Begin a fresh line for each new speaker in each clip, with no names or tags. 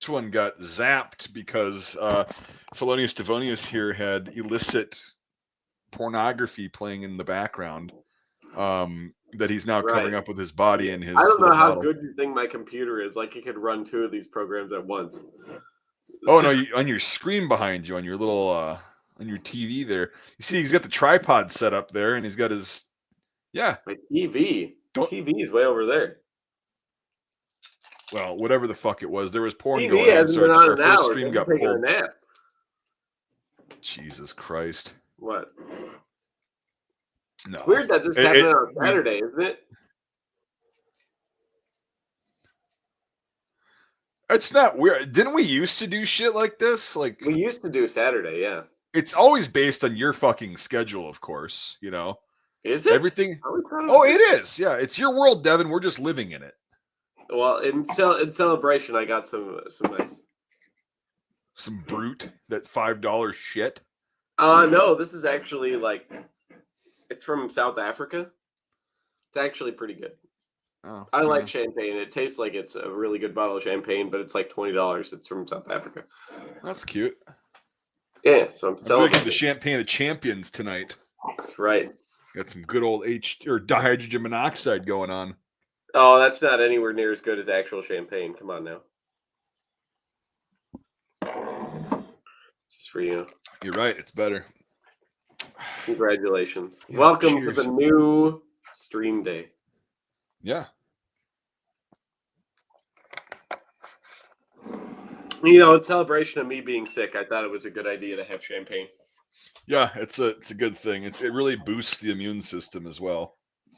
one got zapped because Felonious Devonious here had illicit pornography playing in the background that he's now covering up with his body and his
I don't know
little
how
bottle.
good you think my computer is. Like, it could run 2 of these programs at once.
Oh no! On your screen behind you, on your little on your TV there, you see he's got the tripod set up there, and he's got his
My TV.
Don't
TV is way over there.
well, whatever the fuck it was, there was porn
TV
going on,
hasn't
so
been on
our
an
first
hour.
stream
They've been
got
taking
pulled.
a nap.
Jesus Christ!
No.
No,
It's weird that this happened on Saturday, isn't it?
It's not weird. Didn't we used to do shit like this? Like
We used to do Saturday, yeah.
it's always based on your fucking schedule, of course. You know,
Is it?
everything. Oh, it is. Yeah, it's your world, Devin. We're just living in it.
Well, in celebration, I got some nice.
Some brute that $5 shit.
No, this is actually like, it's from South Africa. It's actually pretty good.
Oh,
I like champagne. It tastes like it's a really good bottle of champagne, but it's like $20. It's from South Africa.
That's cute.
Yeah, so I'm
drinking the champagne of champions tonight.
That's right.
Got some good old dihydrogen monoxide going on.
Oh, that's not anywhere near as good as actual champagne. Come on now. Just for you.
You're right. It's better.
Congratulations.
Yeah,
Welcome
cheers.
to the new stream day.
Yeah.
You know, in celebration of me being sick, I thought it was a good idea to have champagne.
Yeah, it's a good thing. It really boosts the immune system as well.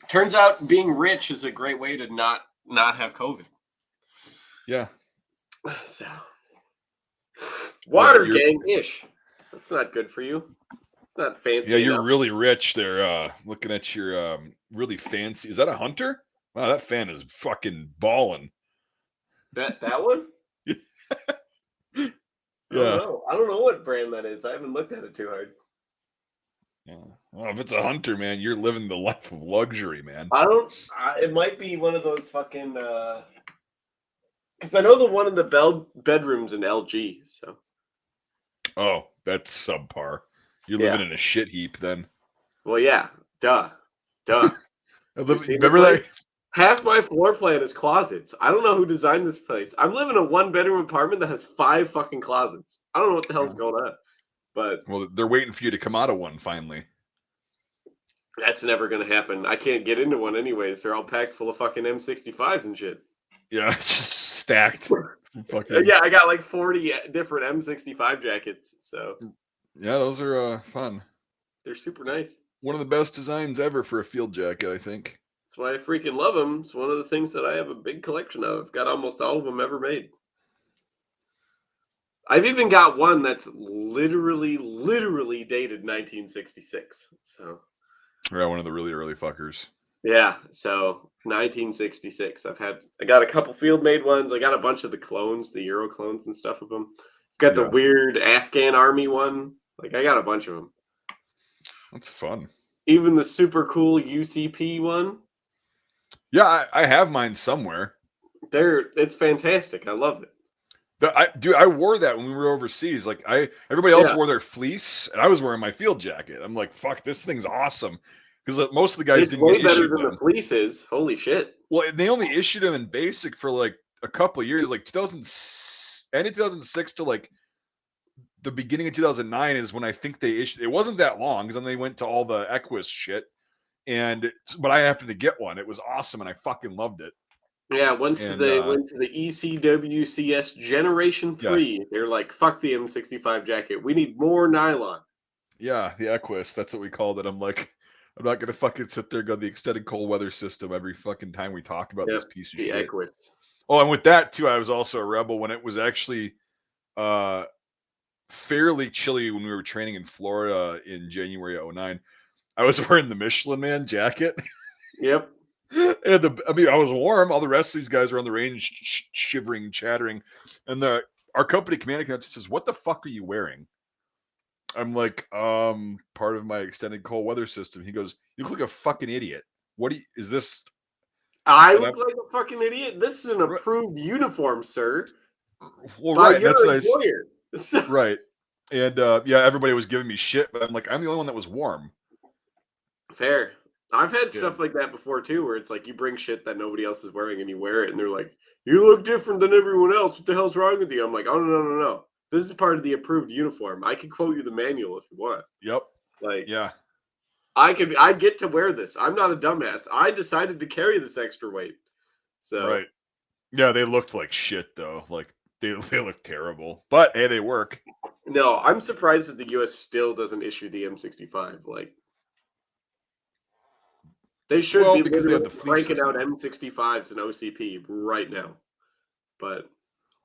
Turns out being rich is a great way to not have COVID.
Yeah.
So water gang-ish. That's not good for you. It's not fancy.
Yeah, you're really rich there. Looking at your really fancy. Is that a Hunter? Wow, that fan is fucking balling.
That one?
Yeah.
I don't know what brand that is. I haven't looked at it too hard.
Yeah. Well, if it's a Hunter, man, you're living the life of luxury, man.
It might be one of those fucking. Because I know the one in the bedroom's an LG. So.
Oh, that's subpar. You're living in a shit heap then.
Well, yeah. Duh.
Remember that?
Half my floor plan is closets. I don't know who designed this place. I'm living in a 1-bedroom apartment that has 5 fucking closets. I don't know what the hell's going on. But
well, they're waiting for you to come out of one finally.
That's never going to happen. I can't get into one anyways. They're all packed full of fucking M65s and shit.
Yeah, just stacked.
Fucking... Yeah, I got like 40 different M65 jackets. So
yeah, those are fun.
They're super nice.
One of the best designs ever for a field jacket, I think.
That's why I freaking love them. It's one of the things that I have a big collection of. I've got almost all of them ever made. I've even got one that's literally dated 1966. So,
yeah, one of the really early fuckers.
Yeah, so 1966. I got a couple field made ones. I got a bunch of the clones, the Euro clones and stuff of them. Got the weird Afghan army one. Like, I got a bunch of them.
That's fun.
Even the super cool UCP one.
Yeah, I have mine somewhere.
It's fantastic. I love it.
I wore that when we were overseas. Like everybody else wore their fleece, and I was wearing my field jacket. I'm like, fuck, this thing's awesome. Because most of the guys didn't get
better
issued
than the fleece is. Holy shit.
Well, they only issued them in basic for like a couple of years, like 2006 to like the beginning of 2009 is when I think they issued. It wasn't that long because then they went to all the Equus shit. But I happened to get one. It was awesome, and I fucking loved it.
Yeah, once they went to the ECWCS Generation 3, they're like, fuck the M65 jacket. We need more nylon.
Yeah, the Equus. That's what we called it. I'm like, I'm not going to fucking sit there and go the extended cold weather system every fucking time we talk about this piece of shit.
The Equus.
Oh, and with that, too, I was also a rebel when it was actually fairly chilly when we were training in Florida in January of 2009. I was wearing the Michelin Man jacket.
Yep.
And I was warm. All the rest of these guys were on the range shivering, chattering. And our company commander came up and says, "What the fuck are you wearing?" I'm like, part of my extended cold weather system. He goes, "You look like a fucking idiot. Is this?"
I look like a fucking idiot? This is an approved uniform, sir.
Well,
by
right. That's
your
what
employer. So,
right. And yeah, everybody was giving me shit, but I'm like, I'm the only one that was warm.
fair. I've had
Yeah.
stuff like that before too, where it's like you bring shit that nobody else is wearing and you wear it, and they're like, "You look different than everyone else. What the hell's wrong with you?" I'm like, "Oh no. This is part of the approved uniform. I can quote you the manual if you want.
Yep.
Like,
Yeah.
I get to wear this. I'm not a dumbass. I decided to carry this extra weight. So
Right. Yeah, they looked like shit though. Like they look terrible. But hey, they work.
no, I'm surprised that the US still doesn't issue the M65. Like they should
Well,
be
because they have
literally
the
cranking
fleeces
out
now.
M65s and OCP right now. But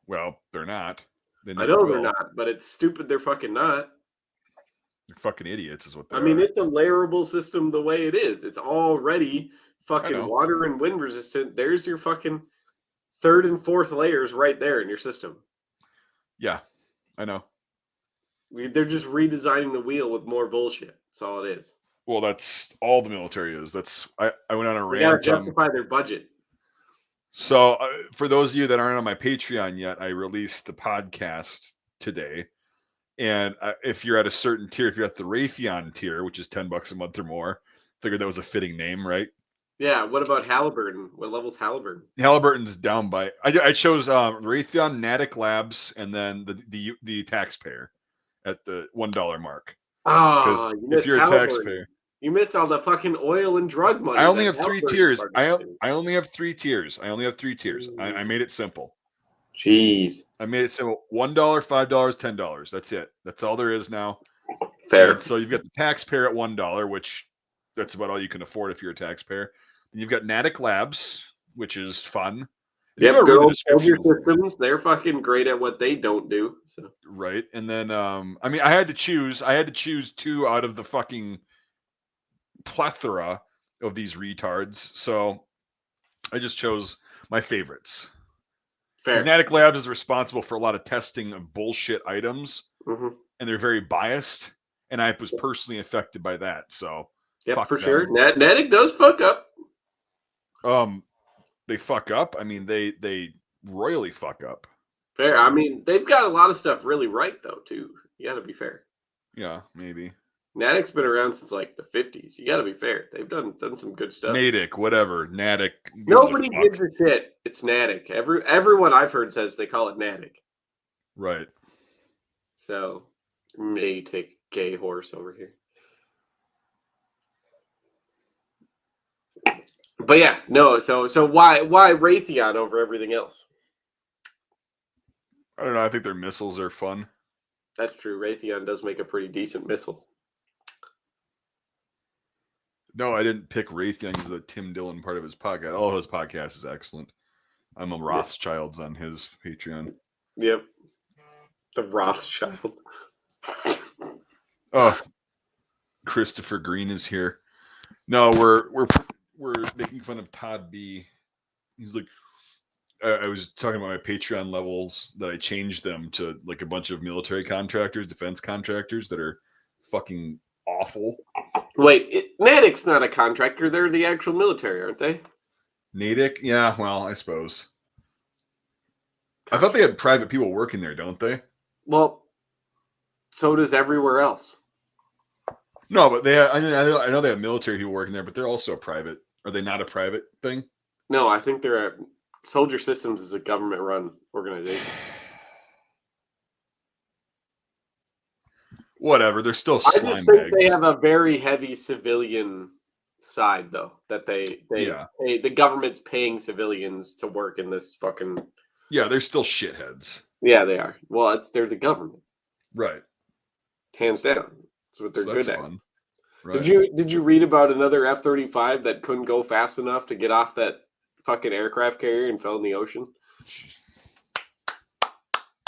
Well, they're not. They
I
never
know they're
will.
not, but it's stupid they're fucking not.
They're fucking idiots, is what they
I mean,
are.
it's a layerable system the way it is. It's already
I
fucking
know.
water and wind resistant. There's your fucking third and fourth layers right there in your system.
Yeah, I know.
They're just redesigning the wheel with more bullshit. That's all it is.
Well, that's all the military is. I went on a
They got to
rant.
justify their budget.
So for those of you that aren't on my Patreon yet, I released the podcast today. And if you're at a certain tier, if you're at the Raytheon tier, which is $10 a month or more, figured that was a fitting name, right?
Yeah. What about Halliburton? What level's Halliburton?
Halliburton's down by. I chose Raytheon, Natick Labs, and then the taxpayer at the $1 mark. Because
Oh, you
if
missed
you're a
Halliburton.
taxpayer,
You missed all the fucking oil and drug
I
money
only
that
have three
Halliburton's
tiers.
participating.
I only have three tiers. I made it simple.
Jeez.
I made it simple. $1, $5, $10. That's it. That's all there is now.
Fair.
And so you've got the taxpayer at $1, which that's about all you can afford if you're a taxpayer. Then you've got Natick Labs, which is fun. You
Yep,
gotta
good
read the
old soldier
descriptions,
systems. They're fucking great at what they don't do. So
right? And then I mean I had to choose two out of the fucking plethora of these retards. So I just chose my favorites. Because
fair.
Natick Labs is responsible for a lot of testing of bullshit items,
Hmm.
and they're very biased. And I was personally affected by that. So
Yep,
fuck
for sure.
them.
Natick does fuck up.
Um, they fuck up. I mean, they royally fuck up.
Fair. I
So
mean, they've got a lot of stuff really right though, too. You got to be fair.
yeah, maybe
Natick's been around since like the 50s. You got to be fair. They've done some good stuff.
Natick, whatever. Natick gives a
Nobody
fuck.
gives a shit. It's Natick. Everyone I've heard says they call it Natick.
Right.
So may take gay horse over here. But yeah, no. So why Raytheon over everything else?
I don't know. I think their missiles are fun.
That's true. Raytheon does make a pretty decent missile.
No, I didn't pick Raytheon because of the Tim Dillon part of his podcast. All of his podcast is excellent. I'm a Rothschilds on his Patreon.
Yep. The Rothschild.
Oh, Christopher Green is here. No, we're making fun of Todd B. He's like, I was talking about my Patreon levels that I changed them to like a bunch of military contractors, defense contractors that are fucking awful.
Wait, Natick's not a contractor. They're the actual military, aren't they?
Natick, yeah, well, I suppose. I thought they had private people working there, don't they?
Well, so does everywhere else.
No, but they have, I know they have military people working there, but they're also a private. Are they not a private thing?
No, I think they're Soldier Systems is a government-run organization.
Whatever, they're still
I
slime
just think
bags.
they have a very heavy civilian side, though. That the government's paying civilians to work in this fucking.
Yeah, they're still shitheads.
Yeah, they are. Well, they're the government,
Right.
hands down. That's what they're
So
good
that's
at.
fun. Right.
Did you read about another F-35 that couldn't go fast enough to get off that fucking aircraft carrier and fell in the ocean? I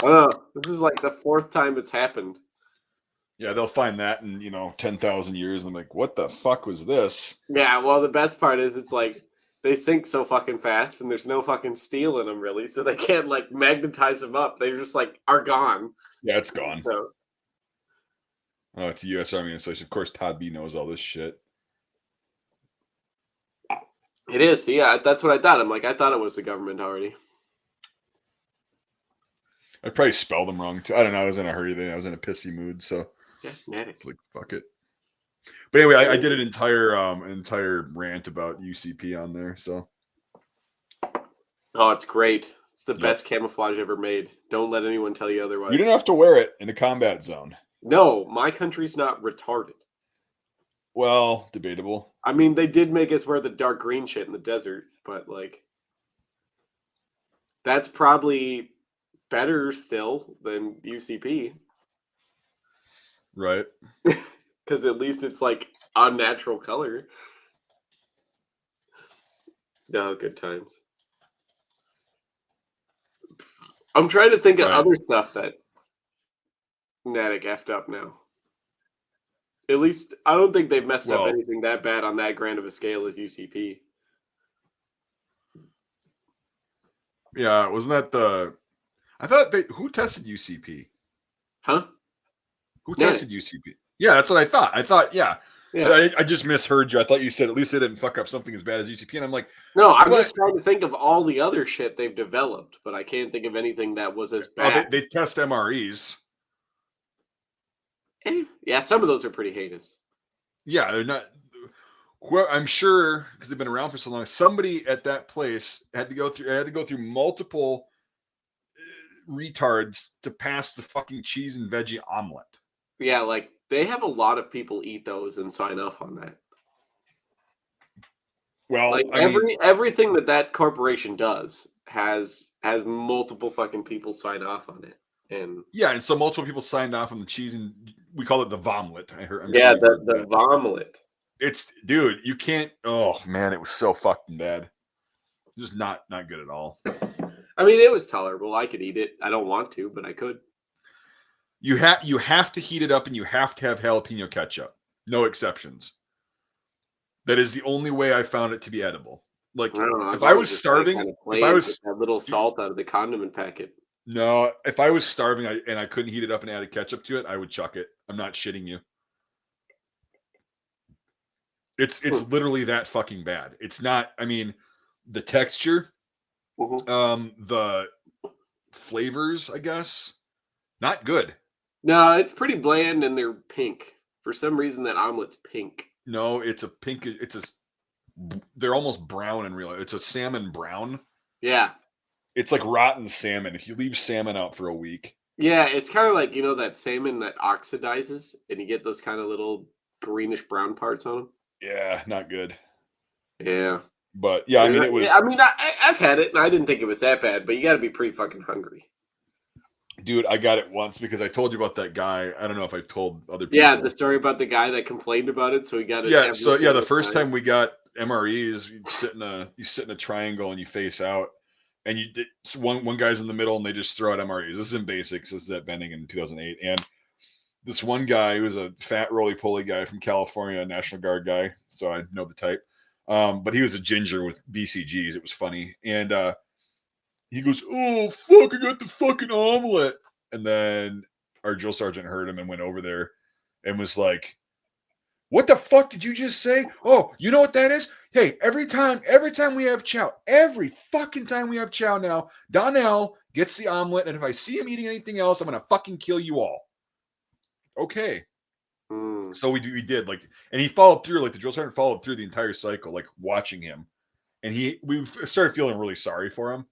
don't know. This is like the fourth time it's happened.
Yeah, they'll find that in 10,000 years, and I'm like, what the fuck was this?
Yeah, well, the best part is it's like they sink so fucking fast, and there's no fucking steel in them really, so they can't like magnetize them up. They just like are gone.
Yeah, it's gone.
So
Oh, it's a U.S. Army installation. Of course, Todd B knows all this shit.
it is. Yeah, that's what I thought. I'm like, I thought it was the government already.
I probably spelled them wrong too. I don't know. I was in a hurry then. I was in a pissy mood, so
Yeah, Natick.
like fuck it. But anyway, I did an entire rant about UCP on there. So
Oh, it's great. It's the
yep.
best camouflage ever made. Don't let anyone tell you otherwise.
You didn't have to wear it in a combat zone.
No, my country's not retarded.
Well, debatable.
I mean, they did make us wear the dark green shit in the desert, but like, that's probably better still than UCP.
Right.
Because at least it's like unnatural color. No, good times. I'm trying to think of other stuff that Natick effed up now. At least I don't think they've messed up anything that bad on that grand of a scale as UCP.
Yeah, wasn't that the? I thought who tested UCP?
Huh?
Who tested UCP? Yeah, that's what I thought. Yeah. I just misheard you. I thought you said at least they didn't fuck up something as bad as UCP, and I'm like,
no, I'm just trying to think of all the other shit they've developed, but I can't think of anything that was as bad.
Oh, they test MREs.
Yeah, some of those are pretty heinous.
Yeah, they're not. I'm sure because they've been around for so long. Somebody at that place had to go through multiple retards to pass the fucking cheese and veggie omelet.
Yeah, like they have a lot of people eat those and sign off on that.
Well,
like everything that corporation does has multiple fucking people sign off on it, and
yeah, and so multiple people signed off on the cheese, and we call it the vomlet. I'm sure
the vomlet.
It's dude, you can't. Oh man, it was so fucking bad. Just not good at all.
I mean, it was tolerable. I could eat it. I don't want to, but I could.
You have to heat it up, and you have to have jalapeno ketchup. No exceptions. That is the only way I found it to be edible. Like if I was starving, if I was
that little salt out of the condiment packet.
No, if I was starving and I couldn't heat it up and add a ketchup to it, I would chuck it. I'm not shitting you. It's literally that fucking bad. It's not. I mean, the texture, the flavors, I guess, not good.
No, it's pretty bland, and they're pink. For some reason, that omelet's pink.
No, it's a pink. They're almost brown in real life. It's a salmon brown.
Yeah.
It's like rotten salmon. If you leave salmon out for a week.
Yeah, it's kind of like, that salmon that oxidizes, and you get those kind of little greenish brown parts on them.
Yeah, not good.
Yeah.
But yeah, I mean, it was.
I mean, I've had it, and I didn't think it was that bad, but you got to be pretty fucking hungry.
Dude, I got it once because I told you about that guy. I don't know if I've told other people.
Yeah, the story about the guy that complained about it, so he got it.
Yeah, so yeah, the first time we got MREs, you sit in a triangle and you face out, and one guy's in the middle and they just throw out MREs. This is in basics. This is at Bending in 2008, and this one guy who was a fat roly-poly guy from California, a National Guard guy, so I know the type. But he was a ginger with BCGs. It was funny, and he goes, "Oh fuck, I got the fucking omelet," and then our drill sergeant heard him and went over there and was like, "What the fuck did you just say? Oh, you know what that is? Hey, every time we have chow, every fucking time we have chow now, Donnell gets the omelet, and if I see him eating anything else, I'm gonna fucking kill you all." Okay. So we did, like, and he followed through, like the drill sergeant followed through the entire cycle, like watching him, and we started feeling really sorry for him.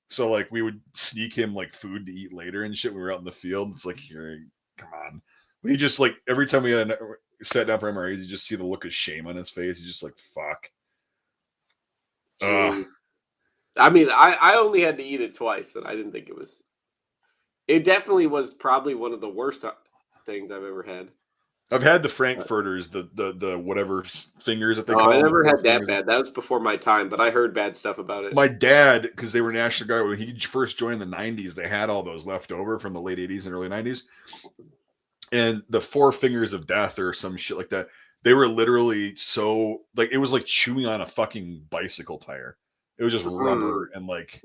So like we would sneak him like food to eat later and shit. We were out in the field. It's like, here, come on. We just like every time we sat down for MREs, you just see the look of shame on his face. He's just like, fuck.
I mean, I only had to eat it twice, and I didn't think it was. It definitely was probably one of the worst things I've ever had.
I've had the Frankfurters, the whatever fingers that they call.
I never had that bad. That was before my time, but I heard bad stuff about it.
My dad, because they were National Guard when he first joined in the 90s, they had all those left over from the late 80s and early 90s. And the 4 fingers of death or some shit like that, they were literally so, like, it was like chewing on a fucking bicycle tire. It was just rubber and like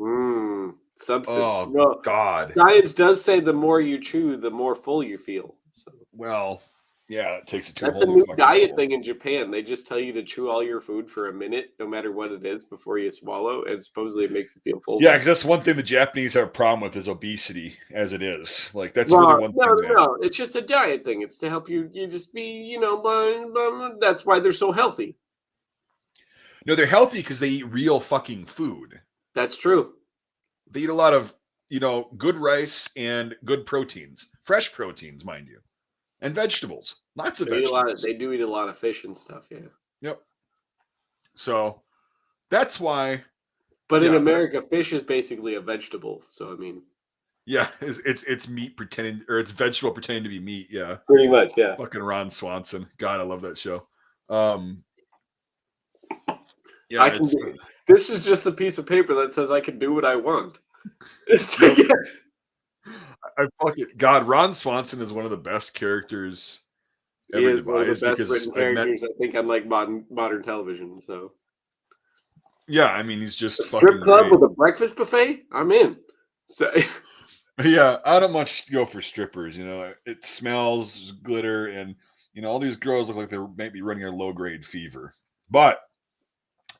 substance.
Oh God!
Science does say the more you chew, the more full you feel. So.
Well, Yeah, it takes it to a
That's a
whole new
new
fucking
diet
level.
thing in Japan. They just tell you to chew all your food for a minute, no matter what it is, before you swallow, and supposedly it makes you feel full
Yeah,
faster.
because that's one thing the Japanese have a problem with is obesity, as it is. Like that's really
Well,
one
no,
thing
no,
that.
no. It's just a diet thing. It's to help you just be, blah, blah, blah. That's why they're so healthy.
No, they're healthy because they eat real fucking food.
That's true.
They eat a lot of, good rice and good proteins, fresh proteins, mind you, and vegetables. Lots of
They eat a lot of.
vegetables.
They do eat a lot of fish and stuff. Yeah.
Yep. So that's why,
But in
yeah,
America, fish is basically a vegetable. So I mean,
yeah, it's meat pretending, or it's vegetable pretending to be meat. Yeah,
pretty much, yeah.
fucking Ron Swanson. God, I love that show. Um,
I
yeah,
can
it's
do. This is just a piece of paper that says I can do what I want. It's
yep.
yeah.
I fucking God. Ron Swanson is one of the best characters
He
ever
is one of the
devised
best
because
written
I've met.
characters I think on like modern television. So
Yeah, I mean he's
a
just
strip
fucking
club
great.
with a breakfast buffet, I'm in. So
Yeah, I don't much go for strippers. It smells glitter, and all these girls look like they might be running a low grade fever. But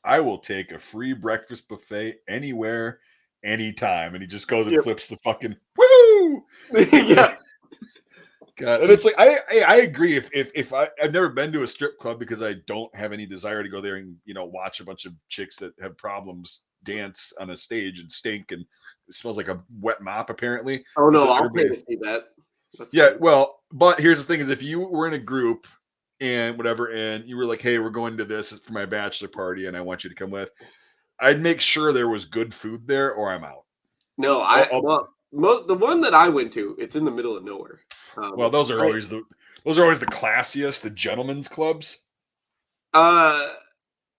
I will take a free breakfast buffet anywhere, anytime. And he just goes and
yep.
flips the fucking woo.
Yeah.
God, and it's like I agree. If I've never been to a strip club because I don't have any desire to go there and watch a bunch of chicks that have problems dance on a stage and stink and it smells like a wet mop apparently.
Oh
And
no,
so
I'll pay
everybody,
to see that. That's
yeah,
fine.
well, but here's the thing: is if you were in a group and whatever, and you were like, "Hey, we're going to this for my bachelor party, and I want you to come with," I'd make sure there was good food there, or I'm out.
No,
I'll
the one that I went to, it's in the middle of nowhere.
Well,
It's right.
those are always the classiest, the gentlemen's clubs.
Uh,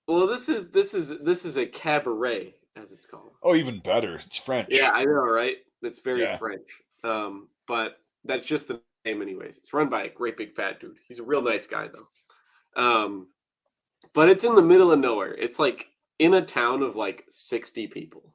well, this is a cabaret, as it's called.
Oh, even better. It's
Yeah,
French.
I know, right? It's very
Yeah.
French. But that's just the name, anyways. It's run by a great big fat dude. He's a real nice guy, though. But it's in the middle of nowhere. It's like in a town of like 60 people.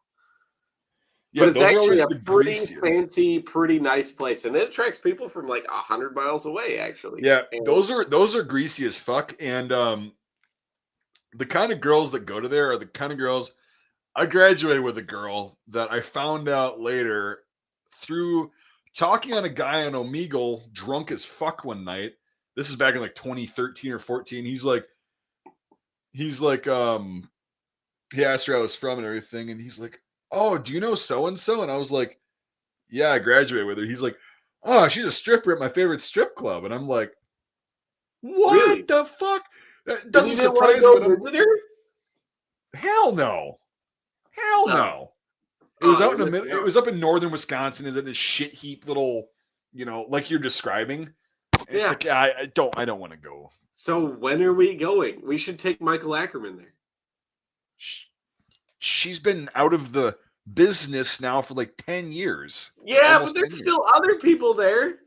But
Yeah,
it's
those are
actually
always
a
the
pretty
greasiest.
fancy, pretty nice place, and it attracts people from like 100 miles away, actually.
Yeah,
And
those are greasy as fuck. And the kind of girls that go to there are the kind of girls. I graduated with a girl that I found out later through talking on a guy on Omegle drunk as fuck one night. This is back in like 2013 or 14. He's like, he asked where I was from and everything, and he's like, "Oh, do you know so and so?" And I was like, "Yeah, I graduated with her." He's like, "Oh, she's a stripper at my favorite strip club," and I'm like, "What
really,
the fuck?" That
and you
doesn't
didn't want to
surprise me, but
go
I'm
visit her?
hell no, hell
No.
no. It was
Oh,
out
you're
in the
missing
middle. It
out.
was up in northern Wisconsin. Is in a shit heap little, like you're describing. And it's
Yeah.
like, yeah, I don't want to go.
So when are we going? We should take Michael Ackerman there.
Sh- She's been out of the business now for like 10 years,
Yeah, but
almost 10
there's
years.
still other people there.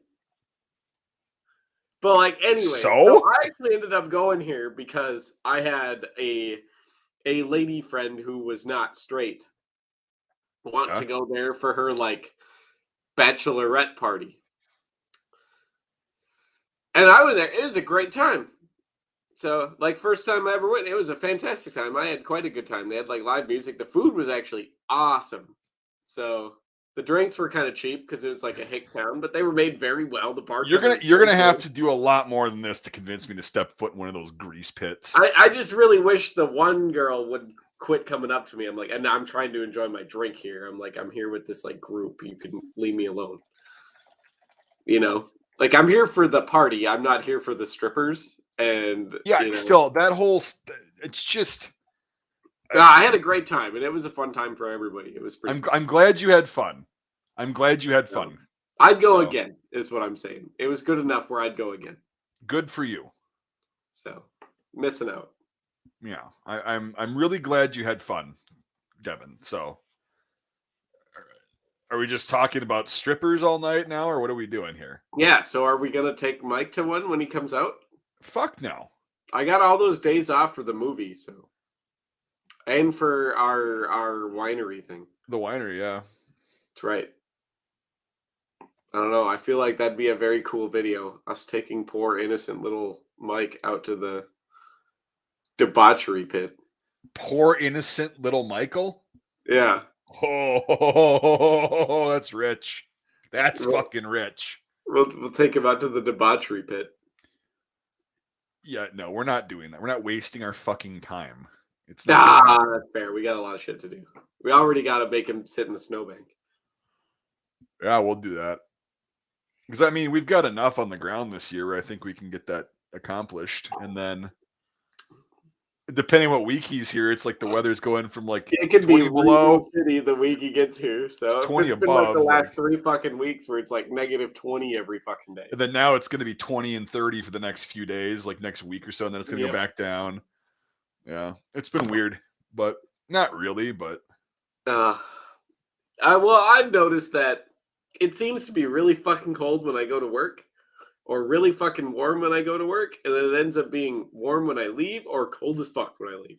But like, anyways, so
So
I actually ended up going here because I had a lady friend who was not straight want
yeah.
to go there for her like bachelorette party. And I went there. It was a great time. So, like, first time I ever went, it was a fantastic time. I had quite a good time. They had like live music. The food was actually awesome. So the drinks were kind of cheap because it was like a hick town, but they were made very well. The
You're
bartender
gonna
was
you're
very
gonna have
good.
to do a lot more than this to convince me to step foot in one of those grease pits.
I just really wish the one girl would quit coming up to me. I'm like, and I'm trying to enjoy my drink here. I'm like, I'm here with this like group. You can leave me alone. You know, like I'm here for the party. I'm not here for the strippers. And
Yeah, still that whole it's just
no, I had a great time, and it was a fun time for everybody. It was pretty cool.
I'm glad you had fun. I'm glad you had
So,
fun.
I'd go
So
again, is what I'm saying. It was good enough where I'd go again.
good for you.
So, missing out.
Yeah, I'm really glad you had fun, Devin. So are we just talking about strippers all night now, or what are we doing here?
Yeah, so are we going to take Mike to one when he comes out?
Fuck no.
I got all those days off for the movie, so. And for our winery thing.
The winery, yeah.
That's right. I don't know. I feel like that'd be a very cool video. Us taking poor innocent little Mike out to the debauchery pit.
Poor innocent little Michael.
Yeah.
Oh, that's rich. That's
We'll,
fucking rich.
we'll take him out to the debauchery pit.
Yeah, no, we're not doing that. We're not wasting our fucking time. It's not gonna happen.
That's fair. We got a lot of shit to do. We already got to make him sit in the snowbank.
Yeah, we'll do that. Because I mean, we've got enough on the ground this year where I think we can get that accomplished. And then, depending what week he's here, it's like the weather's going from like
It could be
20 below
really shitty the week he gets here.
to
So if
20
it's been like the
above.
last
Like,
3 fucking weeks where it's like negative 20 every fucking day.
and then now it's going to be 20 and 30 for the next few days, like next week or so, and then it's going to go back down. Yeah, it's been weird, but not really. But
Well, I've noticed that it seems to be really fucking cold when I go to work, or really fucking warm when I go to work, and then it ends up being warm when I leave, or cold as fuck when I leave.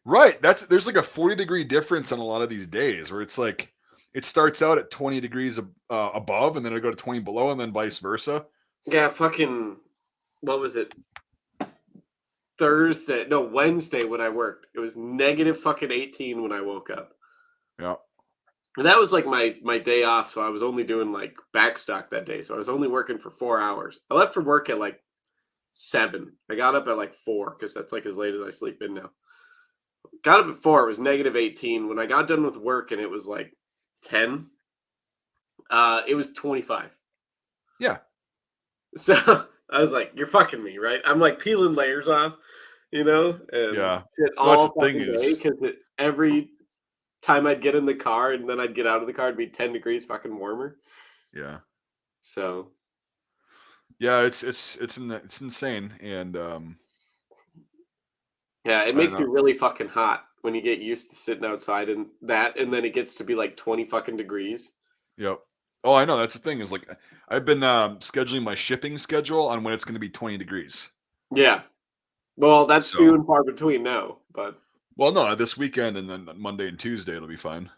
right, there's like a 40-degree difference on a lot of these days where it's like it starts out at 20 degrees above, and then it'll go to 20 below, and then vice versa.
Yeah, fucking. What was it? Wednesday when I worked. It was negative fucking 18 when I woke up.
Yeah.
And that was like my day off, so I was only doing like backstock that day. So I was only working for 4 hours. I left for work at like 7. I got up at like 4 because that's like as late as I sleep in now. Got up at 4. It was negative 18. When I got done with work and it was like 10, it was 25.
Yeah.
So I was like, "You're fucking me, right?" I'm like peeling layers off, and
Yeah.
shit
Well,
all
that's the thing
fucking day
is,
because every time I'd get in the car and then I'd get out of the car, it'd be 10 degrees fucking warmer.
yeah.
So
Yeah, it's insane, and
yeah, it
I don't
makes
know.
you really fucking hot when you get used to sitting outside and then it gets to be like 20 fucking degrees.
Yep. Oh, I know. That's the thing is like I've been scheduling my shipping schedule on when it's going to be 20 degrees.
Yeah. Well, that's few
So,
and far between now, but
well, no, this weekend and then Monday and Tuesday it'll be fine.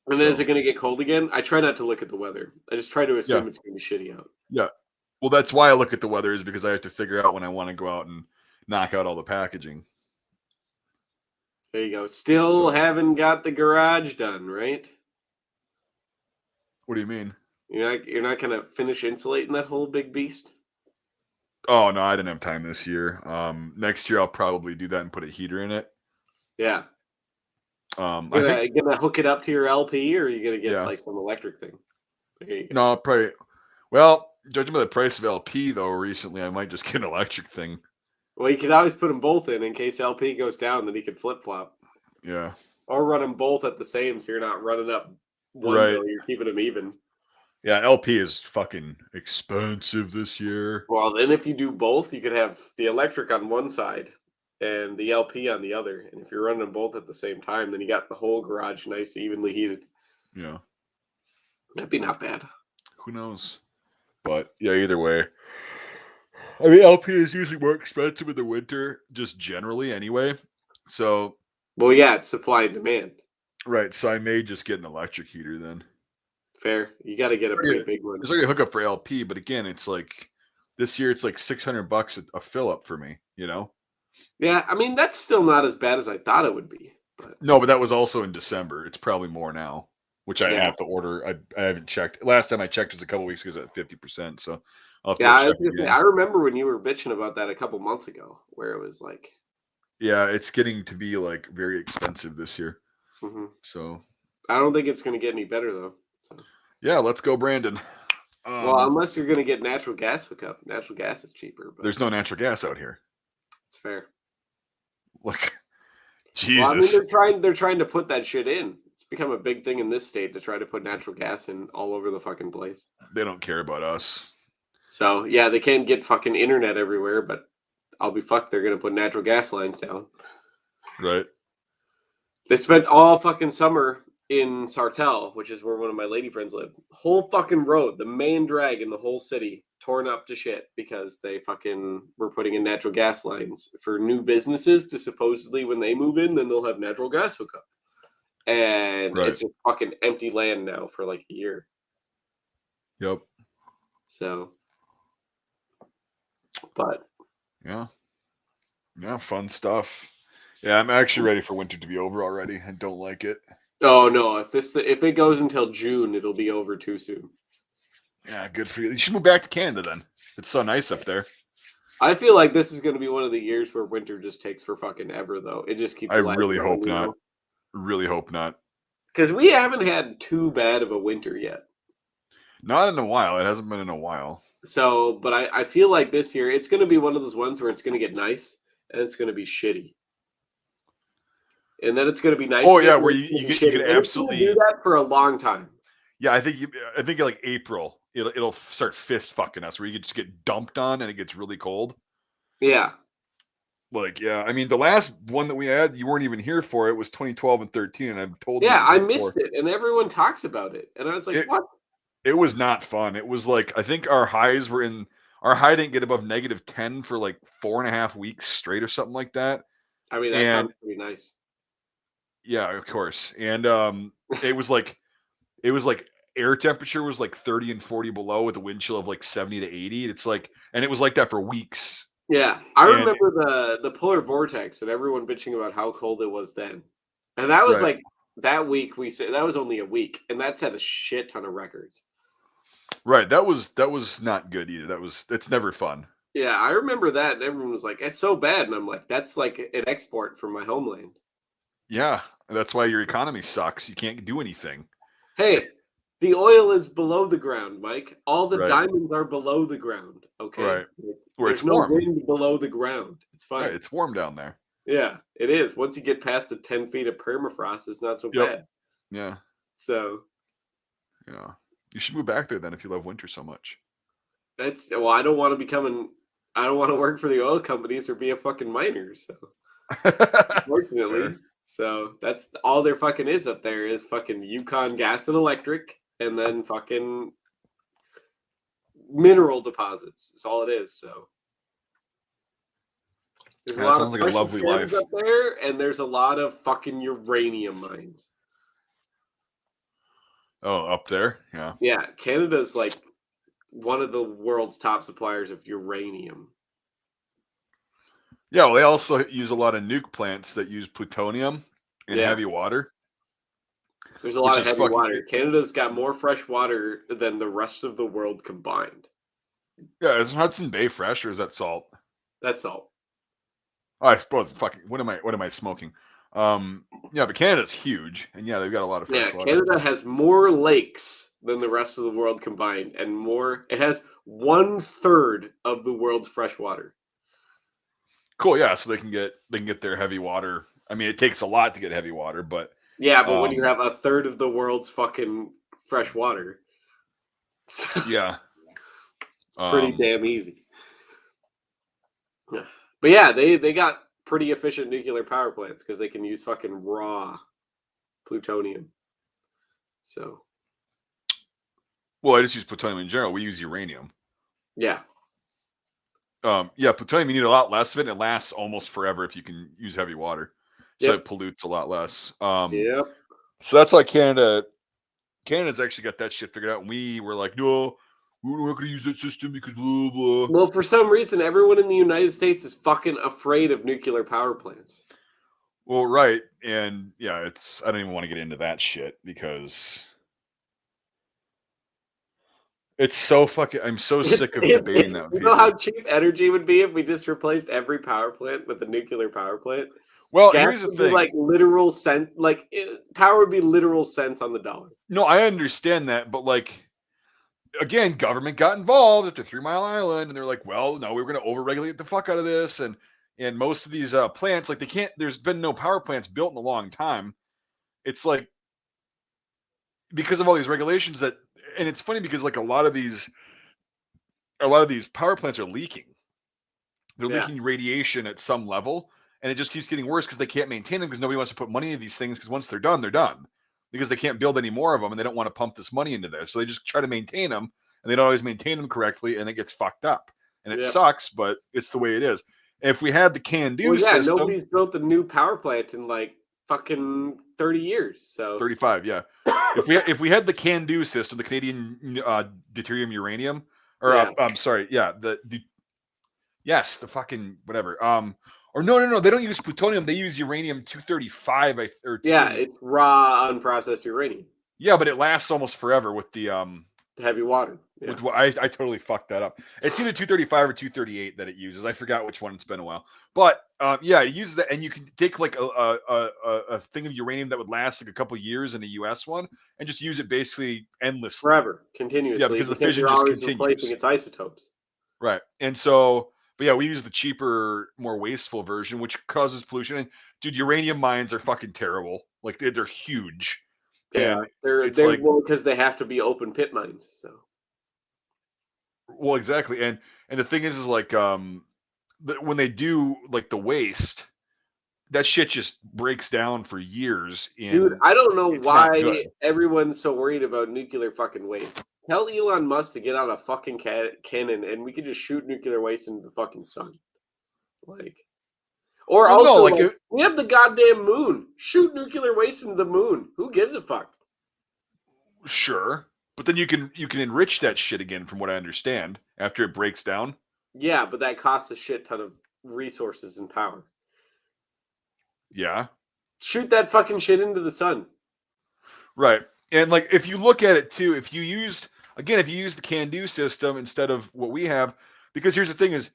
and then is it
So,
going to get cold again? I try not to look at the weather. I just try to
yeah,
assume it's going to be shitty out.
yeah. Well, that's why I look at the weather is because I have to figure out when I want to go out and knock out all the packaging.
There you go. Still
So,
haven't got the garage done, right?
what do you mean?
You're not gonna finish insulating that whole big beast?
Oh no, I didn't have time this year. Next year I'll probably do that and put a heater in it.
Yeah.
I
You
think
gonna hook it up to your LP, or are you gonna get
yeah.
like some electric thing? There you go.
No, I'll probably. Well, judging by the price of LP though, recently I might just get an electric thing.
Well, you could always put them both in case LP goes down, then he could flip flop,
Yeah.
or run them both at the same, so you're not running up one
Right.
bill, you're keeping them even.
Yeah, LP is fucking expensive this year.
Well, then if you do both, you could have the electric on one side and the LP on the other, and if you're running them both at the same time, then you got the whole garage nice, evenly heated.
Yeah.
That'd be not bad.
Who knows? But yeah, either way. I mean, LP is usually more expensive in the winter, just generally anyway. So,
Well, yeah, it's supply and demand.
right. So I may just get an electric heater then.
Fair. You got to get a pretty big one.
There's already a hookup for LP, but again, it's like this year it's like $600 a fill up for me, you know?
Yeah, I mean that's still not as bad as I thought it would be. But
No, but that was also in December. It's probably more now, which I
yeah,
have to order. I haven't checked. Last time I checked was a couple weeks ago at 50%. So I'll have to
yeah.
go
I was
check
gonna say,
again.
I remember when you were bitching about that a couple months ago, where it was like,
Yeah, it's getting to be like very expensive this year.
mhm.
So
I don't think it's gonna get any better though. So.
yeah, let's go, Brandon.
Well, unless you're gonna get natural gas hookup, natural gas is cheaper. But
There's no natural gas out here.
it's fair.
Like
Well, I mean
Jesus,
they're trying to put that shit in. It's become a big thing in this state to try to put natural gas in all over the fucking place.
they don't care about us.
So yeah, they can't get fucking internet everywhere, but I'll be fucked. They're gonna put natural gas lines down.
Right.
They spent all fucking summer in Sartell, which is where one of my lady friends live. Whole fucking road, the main drag in the whole city, torn up to shit because they fucking were putting in natural gas lines for new businesses to supposedly when they move in, then they'll have natural gas hookup. and
Right.
it's just fucking empty land now for like a year.
Yep.
So, but
Yeah. Yeah. Fun stuff. Yeah, I'm actually ready for winter to be over already. I don't like it.
oh no, if it goes until June, it'll be over too soon.
Yeah, good for you. You should move back to Canada then. It's so nice up there.
I feel like this is going to be one of the years where winter just takes for fucking ever, though. It just keeps
I
lagging
really
on,
hope not. Really hope not.
Because we haven't had too bad of a winter yet.
Not in a while. It hasn't been in a while.
So, but I feel like this year it's going to be one of those ones where it's going to get nice and it's going to be shitty. And then it's going to be nice
Oh
again
yeah,
and
where
it's gonna
you
be
get you
shitty.
get
And it's going to do
absolutely.
that for a long time.
Yeah, I think like April, it'll start fist fucking us where you just get dumped on and it gets really cold.
Yeah.
Like, yeah, I mean the last one that we had, you weren't even here for. It was 2012 and 13, and I've told you
Yeah,
this
I
before.
missed it. And everyone talks about it. And I was like,
It
what?
it was not fun. It was like I think our high didn't get above -10 for like 4.5 weeks straight or something like that.
I mean, that
And
sounds pretty nice.
yeah, of course. And it was like it was like air temperature was like 30 and 40 below with a wind chill of like 70 to 80. It's like, and it was like that for weeks.
Yeah, I
And
remember the polar vortex and everyone bitching about how cold it was then. And that was
right,
like that week we said that was only a week and that set a shit ton of records.
right. That was not good either. It's never fun.
Yeah, I remember that and everyone was like, "It's so bad." And I'm like, "That's like an export from my homeland."
Yeah, that's why your economy sucks. You can't do anything.
Hey, the oil is below the ground, Mike. All the
Right,
diamonds are below the ground, okay?
right.
Like,
Where
there's
it's
no
warm.
wind below the ground. It's
Right,
fine.
it's warm down there.
Yeah, it is. Once you get past the 10 feet of permafrost, it's not so
Yep.
bad.
Yeah.
So
Yeah. You should move back there then if you love winter so much.
that's well, I don't want to work for the oil companies or be a fucking miner. So
Fair.
unfortunately, so that's all there fucking is up there is fucking Yukon gas and electric, and then fucking mineral deposits. That's all it is. So there's a
That
lot of
sounds like a
precious
lovely
gems
life.
up there, and there's a lot of fucking uranium mines.
Oh, up there? Yeah.
Yeah, Canada's like one of the world's top suppliers of uranium.
Yeah, well, they also use a lot of nuke plants that use plutonium in
Yeah.
heavy water,
There's a
which
lot of
is
heavy
fucking
water. Canada's got more fresh water than the rest of the world combined.
yeah. Is Hudson Bay fresh or is that salt?
That's all.
Oh, I suppose fucking what am I smoking? Yeah, but Canada's huge, and yeah, they've got a lot of
Yeah,
fresh water.
Canada has more lakes than the rest of the world combined, and more. It has 1/3 of the world's fresh water.
Cool, yeah. So they can get their heavy water. I mean, it takes a lot to get heavy water, but
Yeah, but when you
um,
have 1/3 of the world's fucking fresh water,
yeah,
it's pretty
um,
damn easy. Yeah. But yeah, they got pretty efficient nuclear power plants because they can use fucking raw plutonium. So
well, I just use plutonium in general. We use uranium.
yeah,
Yeah, plutonium you need a lot less of it. And it lasts almost forever if you can use heavy water, so
yep,
it pollutes a lot less.
yep.
So that's why Canada's actually got that shit figured out. And we were like, no, we're not going to use that system because blah blah.
Well, for some reason, everyone in the United States is fucking afraid of nuclear power plants.
Well, right, and yeah, it's I don't even want to get into that shit because it's so fucking. I'm so sick of debating that with
You know how
people.
cheap energy would be if we just replaced every power plant with a nuclear power plant?
Well,
Gas
here's the
would be
thing.
like literal cent, power would be literal cents on the dollar.
No, I understand that, but like again, government got involved after 3 Mile Island, and they're like, well, no, we were going to overregulate the fuck out of this, and most of these plants, like they can't. There's been no power plants built in a long time. It's like because of all these regulations that, and it's funny because like a lot of these power plants are leaking. They're
Yeah,
leaking radiation at some level, and it just keeps getting worse because they can't maintain them because nobody wants to put money into these things because once they're done, they're done. Because they can't build any more of them and they don't want to pump this money into there. So they just try to maintain them and they don't always maintain them correctly and it gets fucked up. And it
yep.
sucks, but it's the way it is. If we had the can
Well,
do
yeah,
system,
nobody's built a new power plant in like fucking 30 years. So
35, yeah. If we had the CANDU system, the Canadian deuterium uranium, or
yeah,
I'm sorry, yeah, yes, the fucking whatever. Or no, they don't use plutonium. They use uranium 235 or
yeah,
230.
it's raw unprocessed uranium,
Yeah, but it lasts almost forever with the
heavy water. Yeah,
with what I totally fucked that up. It's either 235 or 238 that it uses. I forgot which one. It's been a while. But yeah, it uses that, and you can take like a thing of uranium that would last like a couple years in a US one, and just use it basically endlessly.
forever,
Yeah,
continuously,
because the
because
fission
you're
just
always replacing
continues.
its isotopes.
Right. And so, but yeah, we use the cheaper, more wasteful version, which causes pollution. And dude, uranium mines are fucking terrible. Like they're huge,
They
and
are. They're
it's
they
like,
well because they have to be open pit mines. So
well, exactly. And the thing is like, when they do like the waste, that shit just breaks down for years,
dude,
and
I don't know
it's not good.
why everyone's so worried about nuclear fucking waste. Tell Elon Musk to get on a fucking cannon, and we could just shoot nuclear waste into the fucking sun. Like, or
Well, no,
also,
like
like, we have the goddamn moon. Shoot nuclear waste into the moon. Who gives a fuck?
sure, but then you can enrich that shit again, from what I understand, after it breaks down.
Yeah, but that costs a shit ton of resources and power.
Yeah.
Shoot that fucking shit into the sun.
Right. And like if you look at it too, if you used the CANDU system instead of what we have, because here's the thing is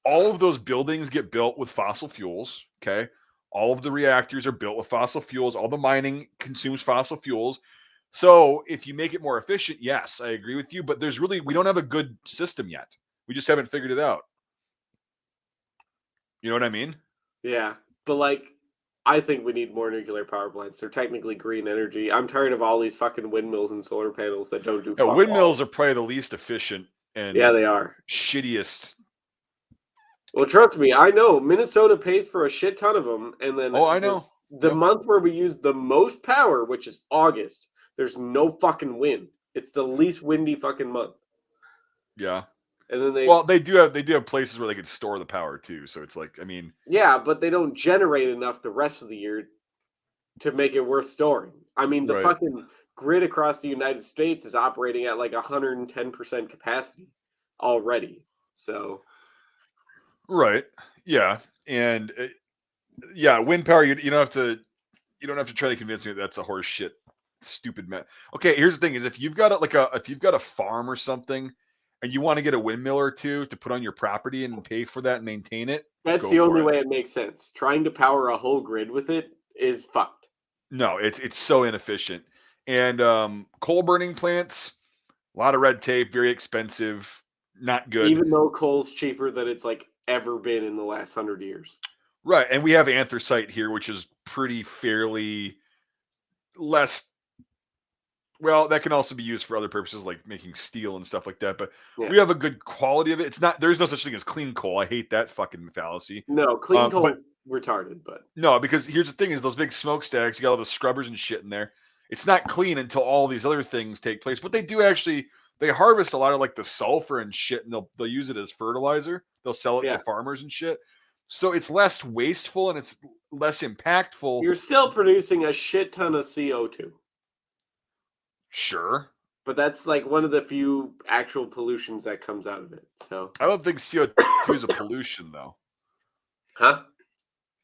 all of those buildings get built with fossil fuels, okay? All of the reactors are built with fossil fuels, all the mining consumes fossil fuels. So if you make it more efficient, yes, I agree with you, but we don't have a good system yet. We just haven't figured it out. You know what I mean?
Yeah, but like, I think we need more nuclear power plants. They're technically green energy. I'm tired of all these fucking windmills and solar panels that don't do
Yeah,
fuck all.
windmills are probably the least efficient
Yeah,
and
they are.
shittiest.
Well, trust me, I know Minnesota pays for a shit ton of them, and then
Oh, I know.
the
Yep.
month where we use the most power, which is August, there's no fucking wind. It's the least windy fucking month.
Yeah.
And then
Well, they do have places where they can store the power too. So it's like, I mean,
yeah, but they don't generate enough the rest of the year to make it worth storing. I mean, the
right,
fucking grid across the United States is operating at like 110% capacity already. So,
right, yeah, and yeah, wind power. You don't have to try to convince me that that's a horse shit, stupid man. Okay, here's the thing: is if you've got a farm or something, and you want to get a windmill or two to put on your property and pay for that and maintain it,
that's
go
the only
for it.
way it makes sense. Trying to power a whole grid with it is fucked.
No, it's so inefficient. And coal burning plants, a lot of red tape, very expensive, not good.
Even though coal's cheaper than it's like ever been in the last 100 years.
Right, and we have anthracite here, which is pretty fairly less. Well, that can also be used for other purposes like making steel and stuff like that. But
Yeah.
we have a good quality of it. It's not. There's no such thing as clean coal. I hate that fucking fallacy.
No, clean
But
coal retarded, but
no, because here's the thing: is those big smokestacks. You got all the scrubbers and shit in there. It's not clean until all these other things take place. But they do actually. They harvest a lot of like the sulfur and shit, and they'll use it as fertilizer. They'll sell it to
yeah.
farmers and shit. So it's less wasteful and it's less impactful.
You're still producing a shit ton of CO2.
Sure.
But that's like one of the few actual pollutions that comes out of it. So,
I don't think CO2 is a pollution though.
huh?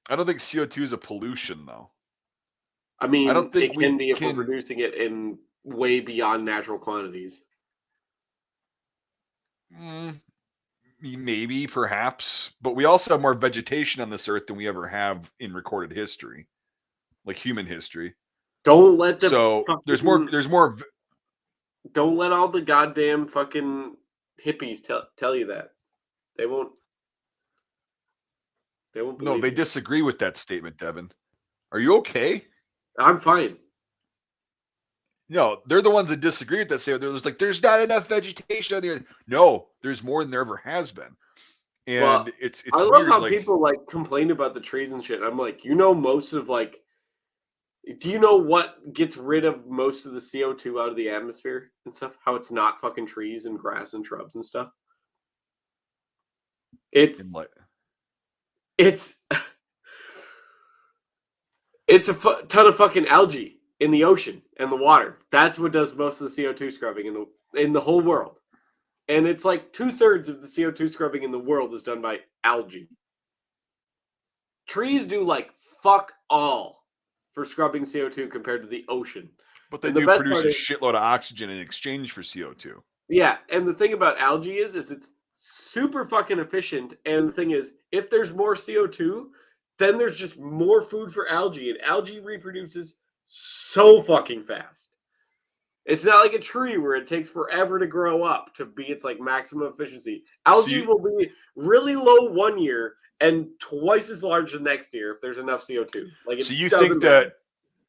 I don't think CO2 is a pollution though.
I
I don't
mean,
think
it can
we
be if we're
can
producing it in way beyond natural quantities.
mm, maybe perhaps, but we also have more vegetation on this earth than we ever have in recorded history, like human history.
Don't let the
So there's more
fucking
there's more
don't let all the goddamn fucking hippies tell you that. They won't they won't
no,
believe
they
you.
disagree with that statement, Devin. Are you okay?
I'm fine.
No, they're the ones that disagree with that statement. They're just like, there's not enough vegetation on the earth. No, there's more than there ever has been.
Well,
And
I
it's
love
weird,
how
like
people like complain about the trees and shit. I'm like, most of like do you know what gets rid of most of the CO2 out of the atmosphere and stuff? How it's not fucking trees and grass and shrubs and stuff?
in
It's
like
it's It's a ton of fucking algae in the ocean and the water. That's what does most of the CO2 scrubbing in the whole world. And it's like 2/3 of the CO2 scrubbing in the world is done by algae. Trees do like fuck all for scrubbing CO2 compared to the ocean.
But they
And the
do
best
produce
part
a
is,
shitload of oxygen in exchange for CO2.
yeah, and the thing about algae is it's super fucking efficient. And the thing is, if there's more CO2, then there's just more food for algae, and algae reproduces so fucking fast. It's not like a tree where it takes forever to grow up to be its like maximum efficiency. Algae will be really low one year and twice as large the next year if there's enough CO2. Like
So
it
you
doesn't
think
matter.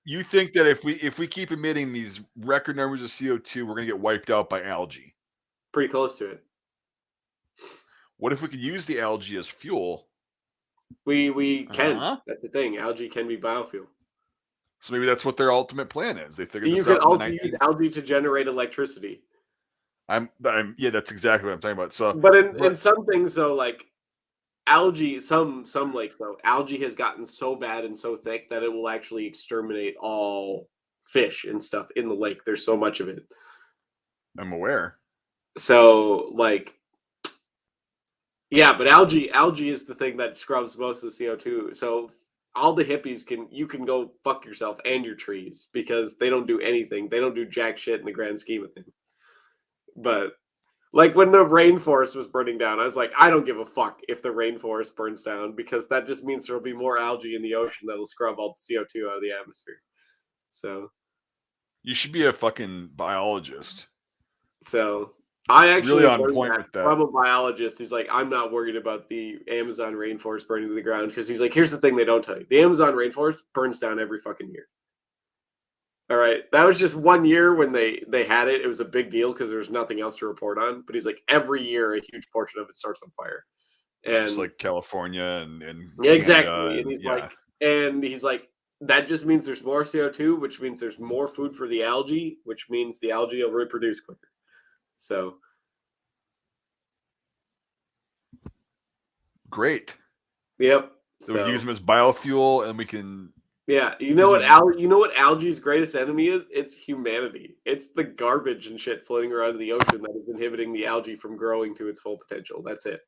that if we keep emitting these record numbers of CO2, we're gonna get wiped out by algae?
Pretty close to it.
What if we could use the algae as fuel?
We can.
Uh-huh.
That's the thing. Algae can be biofuel.
So maybe that's what their ultimate plan is. They figured
You
this
could
out in the
also use
19th.
algae to generate electricity.
Yeah, that's exactly what I'm talking about. So,
But in some things though, like algae, some lakes though, algae has gotten so bad and so thick that it will actually exterminate all fish and stuff in the lake. There's so much of it.
I'm aware.
So like yeah, but algae is the thing that scrubs most of the CO2. So all the hippies you can go fuck yourself and your trees because they don't do anything. They don't do jack shit in the grand scheme of things. But like when the rainforest was burning down, I was like, I don't give a fuck if the rainforest burns down because that just means there'll be more algae in the ocean that'll scrub all the CO2 out of the atmosphere. So
You should be a fucking biologist.
I actually
Really on
learned
point
that
with that.
from a biologist. He's like, I'm not worried about the Amazon rainforest burning to the ground because he's like, here's the thing they don't tell you: the Amazon rainforest burns down every fucking year. All right, that was just 1 year when they had it. It was a big deal because there was nothing else to report on. But he's like, every year a huge portion of it starts on fire,
Just
and
like California and
yeah,
Canada
exactly. And
yeah.
he's like, that just means there's more CO2, which means there's more food for the algae, which means the algae will reproduce quicker. So
Great.
yep.
So we use them as biofuel, and we can.
Yeah, you know what algae's greatest enemy is? It's humanity. It's the garbage and shit floating around in the ocean that is inhibiting the algae from growing to its full potential. That's it.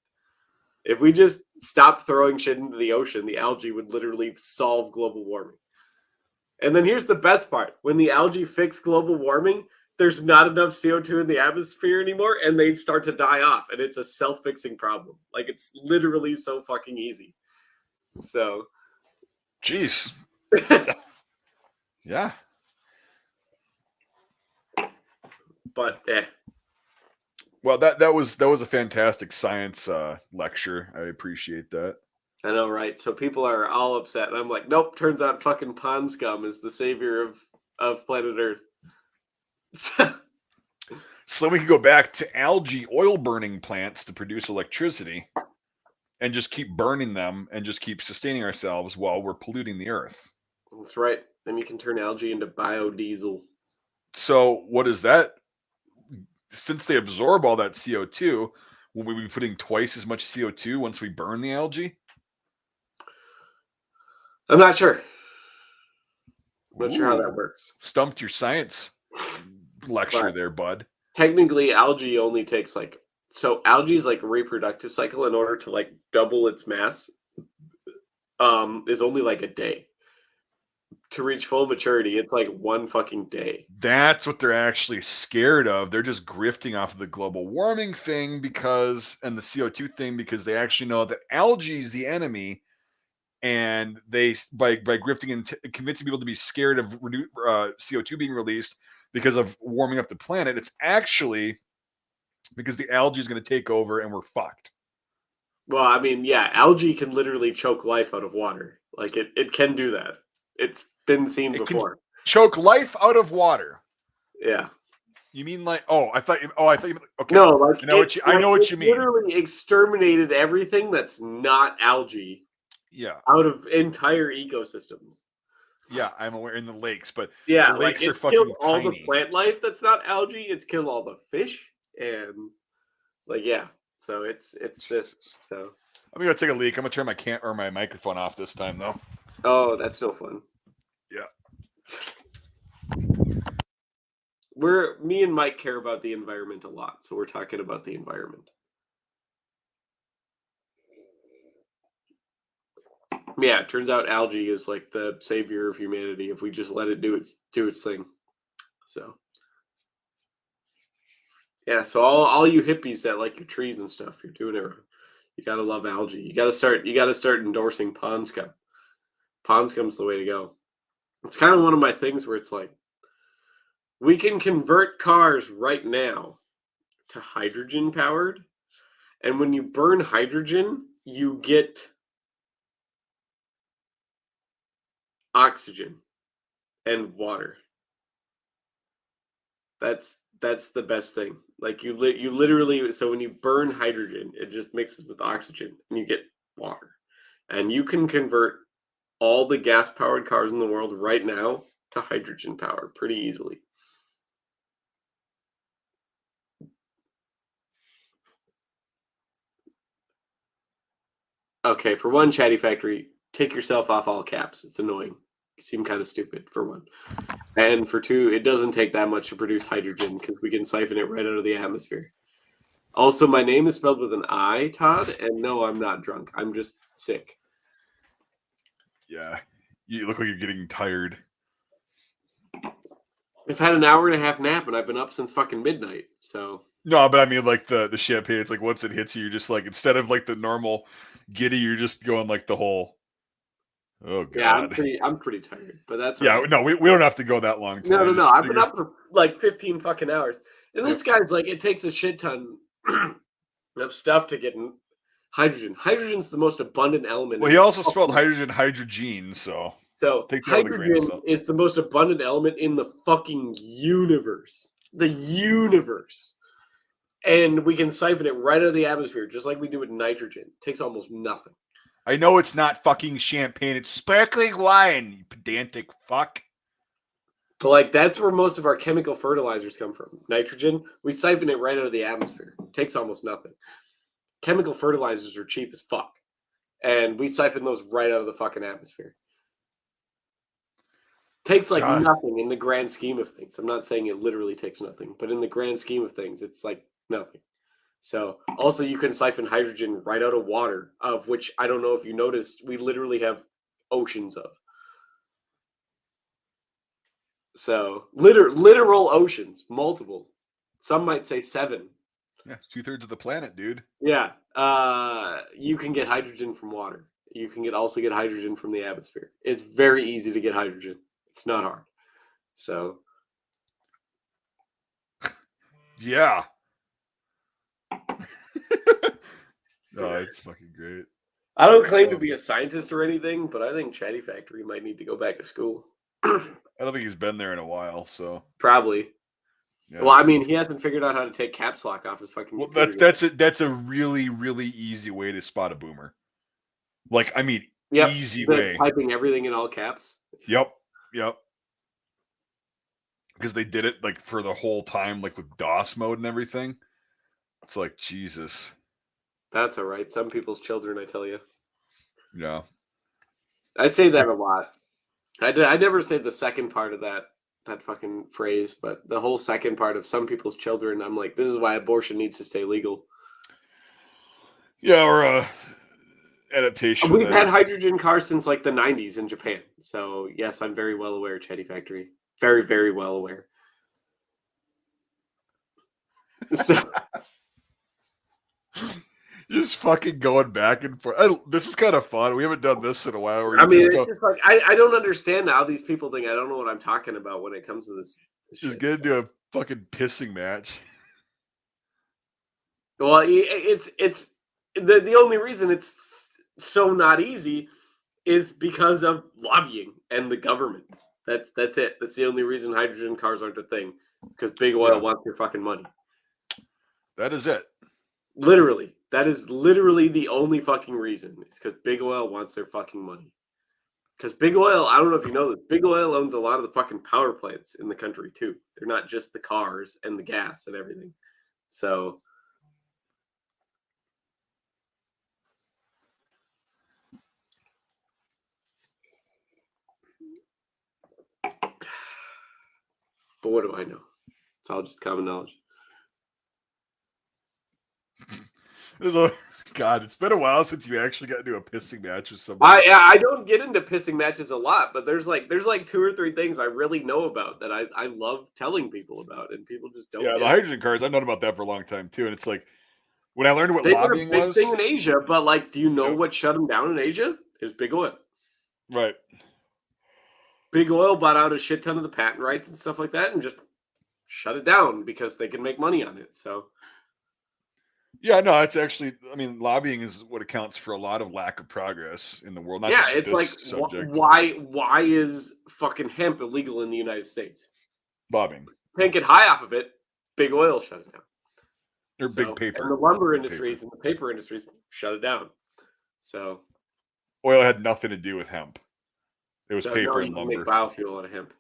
If we just stopped throwing shit into the ocean, the algae would literally solve global warming. And then here's the best part. When the algae fix global warming, there's not enough CO2 in the atmosphere anymore, and they start to die off. And it's a self-fixing problem. Like, it's literally so fucking easy. So.
Jeez. Yeah.
But, eh.
Well, that was a fantastic science lecture. I appreciate that.
I know, right? So people are all upset. And I'm like, nope, turns out fucking pond scum is the savior of planet Earth.
So then we can go back to algae oil burning plants to produce electricity and just keep burning them and just keep sustaining ourselves while we're polluting the earth.
That's right. Then you can turn algae into biodiesel.
So what is that? Since they absorb all that CO2, will we be putting twice as much CO2 once we burn the algae?
I'm not sure. I'm not sure how that works.
Stumped your science lecture there, bud.
Technically, algae only takes algae's like reproductive cycle in order to like double its mass is only like a day. To reach full maturity, it's like one fucking day.
That's what they're actually scared of. They're just grifting off of the global warming thing and the CO2 thing because they actually know that algae is the enemy, and they by grifting and convincing people to be scared of CO2 being released because of warming up the planet. It's actually because the algae is going to take over and we're fucked.
Well, I mean, yeah, algae can literally choke life out of water. Like it can do that. It's been seen before.
Can choke life out of water.
Yeah.
You mean like? I thought you. Okay.
No, like
I know what you mean.
Literally exterminated everything that's not algae.
Yeah.
Out of entire ecosystems.
Yeah, I'm aware in the lakes, but
yeah,
the lakes
like
are fucking
all
tiny.
the plant life that's not algae. It's killed all the fish and like yeah. So it's this. So
I'm gonna take a leak. I'm gonna turn my microphone off this time though.
Oh, that's no fun.
Yeah.
Me and Mike care about the environment a lot, so we're talking about the environment. Yeah, it turns out algae is like the savior of humanity if we just let it do its thing. So yeah, so all you hippies that like your trees and stuff, you're doing it wrong. You gotta love algae. You gotta start endorsing pond scum. Pond scum's the way to go. It's kind of one of my things where it's like we can convert cars right now to hydrogen powered, and when you burn hydrogen, you get oxygen and water. That's the best thing. Like you literally, so when you burn hydrogen, it just mixes with oxygen and you get water. And you can convert all the gas powered cars in the world right now to hydrogen powered pretty easily. Okay, for one, Chatty Factory, take yourself off all caps. It's annoying. You seem kind of stupid, for one. And for two, it doesn't take that much to produce hydrogen because we can siphon it right out of the atmosphere. Also, my name is spelled with an I, Todd, and no, I'm not drunk. I'm just sick.
Yeah. You look like you're getting tired.
I've had an hour and a half nap and I've been up since fucking midnight, so.
No, but I mean like the champagne, it's like once it hits you, you're just like instead of like the normal giddy, you're just going like the whole oh
Yeah,
god.
I'm pretty tired, but that's all
Yeah,
right.
no, we don't have to go that long today.
No.
Just
I've been
figure
up for like 15 fucking hours. And this
Yep.
guy's like, it takes a shit ton of stuff to get hydrogen. Hydrogen's the most abundant element
Well,
in
he
the
also spelled
fucking.
hydrogen hydrogene, so
So
take that with a grain of
hydrogen
salt.
is the most abundant element in the fucking universe. The universe. And we can siphon it right out of the atmosphere, just like we do with nitrogen. It takes almost nothing.
I know it's not fucking champagne, it's sparkling wine, you pedantic fuck.
But like that's where most of our chemical fertilizers come from. Nitrogen, we siphon it right out of the atmosphere. It takes almost nothing. Chemical fertilizers are cheap as fuck. And we siphon those right out of the fucking atmosphere. Takes like
God.
nothing in the grand scheme of things. I'm not saying it literally takes nothing, but in the grand scheme of things, it's like nothing. So also you can siphon hydrogen right out of water, of which I don't know if you noticed, we literally have oceans of. So literal oceans, multiple. Some might say 7.
Yeah, 2/3 of the planet, dude.
Yeah. You can get hydrogen from water. You can also get hydrogen from the atmosphere. It's very easy to get hydrogen. It's not hard. So
Yeah. No, it's fucking great.
I don't claim to be a scientist or anything, but I think Chatty Factory might need to go back to school.
I don't think he's been there in a while, so
Probably.
yeah.
Well, I mean, he hasn't figured out how to take caps lock off his fucking
Well,
computer.
that's a really really easy way to spot a boomer. Like, I mean,
Yep.
easy way.
Typing everything in all caps.
Yep. Because they did it like for the whole time, like with DOS mode and everything. It's like Jesus.
That's all right. Some people's children, I tell you.
Yeah.
I say that a lot. I never say the second part of that fucking phrase, but the whole second part of some people's children, I'm like, this is why abortion needs to stay legal.
Yeah, or adaptation.
We've
That
had
is.
hydrogen cars since like the 90s in Japan. So yes, I'm very well aware, Chatty Factory. Very, very well aware. So,
Just fucking going back and forth. This is kind of fun. We haven't done this in a while. Where
I
you
mean,
just
it's
go,
just like I don't understand how these people think I don't know what I'm talking about when it comes to this
just
shit.
get into a fucking pissing match.
Well, it's the only reason it's so not easy is because of lobbying and the government. That's it. That's the only reason hydrogen cars aren't a thing. It's because big oil wants your fucking money.
That is it.
Literally, that is literally the only fucking reason. It's because big oil wants their fucking money. Because big oil, I don't know if you know this, big oil owns a lot of the fucking power plants in the country too. They're not just the cars and the gas and everything. So But what do I know? It's all just common knowledge.
God, it's been a while since you actually got into a pissing match with somebody.
I don't get into pissing matches a lot, but there's like 2 or 3 things I really know about that I love telling people about, and people just don't
Yeah,
get
the hydrogen cars, I've known about that for a long time too. And it's like when I learned what
They were a
lobbying
big thing
was,
in Asia, but like, do you know what shut them down in Asia? It was big oil.
right?
Big oil bought out a shit ton of the patent rights and stuff like that, and just shut it down because they can make money on it. So
Yeah, no, it's actually, I mean, lobbying is what accounts for a lot of lack of progress in the world, not
yeah,
just with
it's like
this subject.
why is fucking hemp illegal in the United States?
Lobbying
Can't get high off of it. Big oil shut it down.
or big
So and the
paper.
lumber
Big
industries
paper.
and the paper industries shut it down. So
Oil had nothing to do with hemp. It was
no,
paper
you
and
can make
lumber.
biofuel out of hemp.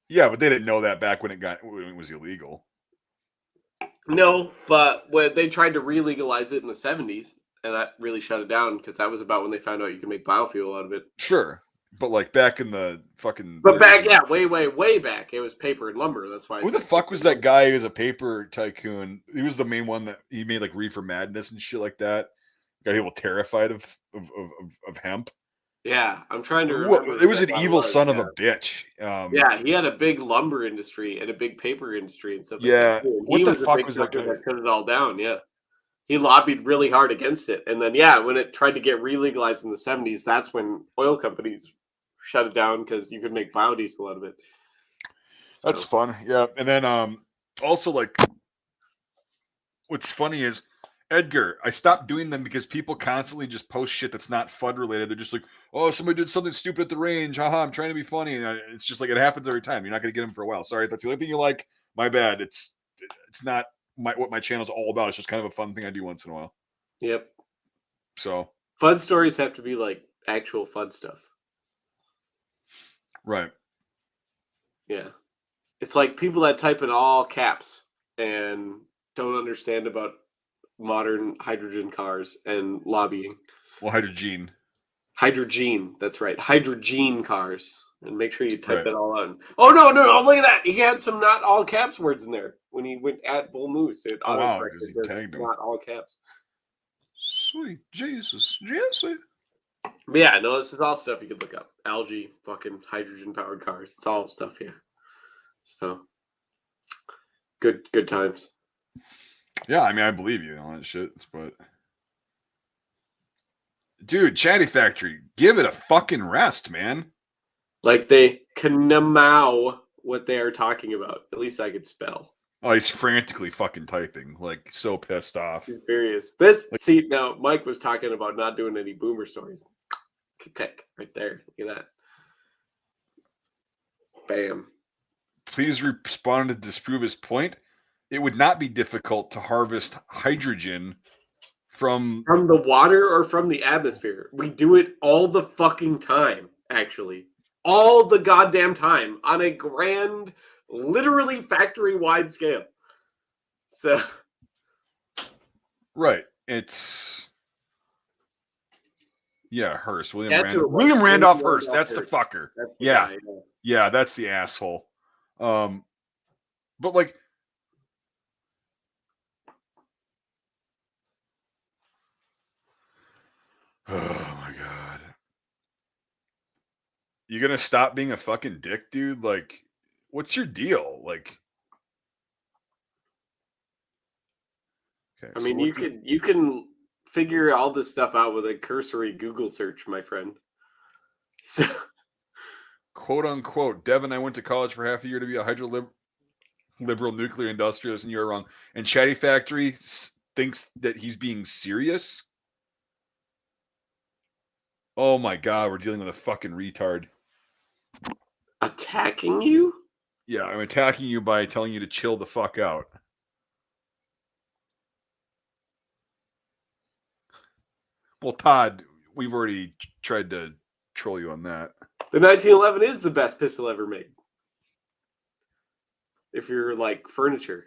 Yeah, but they didn't know that back when it was illegal.
No, but when they tried to re-legalize it in the 70s, and that really shut it down because that was about when they found out you could make biofuel out of it.
Sure, but like back in the fucking.
But back, yeah, way back, it was paper and lumber. That's why I
Who the
said
fuck was that guy who was a paper tycoon? He was the main one that he made like Reefer Madness and shit like that. Got people terrified of hemp.
Yeah, I'm trying to remember
It
who
was
that
an
guy
evil
was.
son of
Yeah.
a bitch.
Yeah, he had a big lumber industry and a big paper industry and stuff like that
Yeah,
too. And
what
he
the
was a
fuck
big
was that
fucker
guy?
that cut it all down. Yeah, he lobbied really hard against it, and then yeah, when it tried to get re-legalized in the 70s, that's when oil companies shut it down because you could make biodiesel out of it.
That's
So
fun. Yeah, and then also like what's funny is Edgar, I stopped doing them because people constantly just post shit that's not FUD related. They're just like, "Oh, somebody did something stupid at the range. Haha, I'm trying to be funny." And it's just like it happens every time. You're not going to get them for a while. Sorry, if that's the only thing you like. My bad. It's not what my channel's all about. It's just kind of a fun thing I do once in a while.
yep.
So
Fun stories have to be like actual fun stuff.
right.
Yeah. It's like people that type in all caps and don't understand about modern hydrogen cars and lobbying.
Well, hydrogen.
Hydrogen, that's right. Hydrogen cars. And make sure you type
Right.
that all out. Oh no, look at that. He had some not all caps words in there. When he went at Bull Moose, it
Oh wow,
autocorrected
because he
the
tagged him.
not all caps.
Sweet Jesus, Jesse.
But yeah, no, this is all stuff you could look up. Algae, fucking hydrogen powered cars. It's all stuff here. So good times.
Yeah, I mean, I believe you on that shit, but dude, Chatty Factory, give it a fucking rest, man.
Like they know what they are talking about. At least I could spell.
Oh, he's frantically fucking typing, like so pissed off.
He's furious. See now, Mike was talking about not doing any boomer stories. Tick right there. Look at that. Bam.
Please respond to disprove his point. It would not be difficult to harvest hydrogen from
the water or from the atmosphere. We do it all the fucking time, actually. All the goddamn time on a grand, literally factory wide scale. So
right. It's Hearst.
That's
William Randolph Hearst. That's the fucker.
That's the
Yeah.
guy.
Yeah, that's the asshole. But like oh my god. You gonna stop being a fucking dick, dude? Like, what's your deal? Like, okay,
I mean, you can figure all this stuff out with a cursory Google search, my friend. So,
quote unquote, Devin, I went to college for half a year to be a liberal nuclear industrialist, and you're wrong. And Chatty Factory thinks that he's being serious. Oh my god, we're dealing with a fucking retard.
attacking you?
Yeah, I'm attacking you by telling you to chill the fuck out. Well, Todd, we've already tried to troll you on that.
The 1911 is the best pistol ever made. If you're like furniture.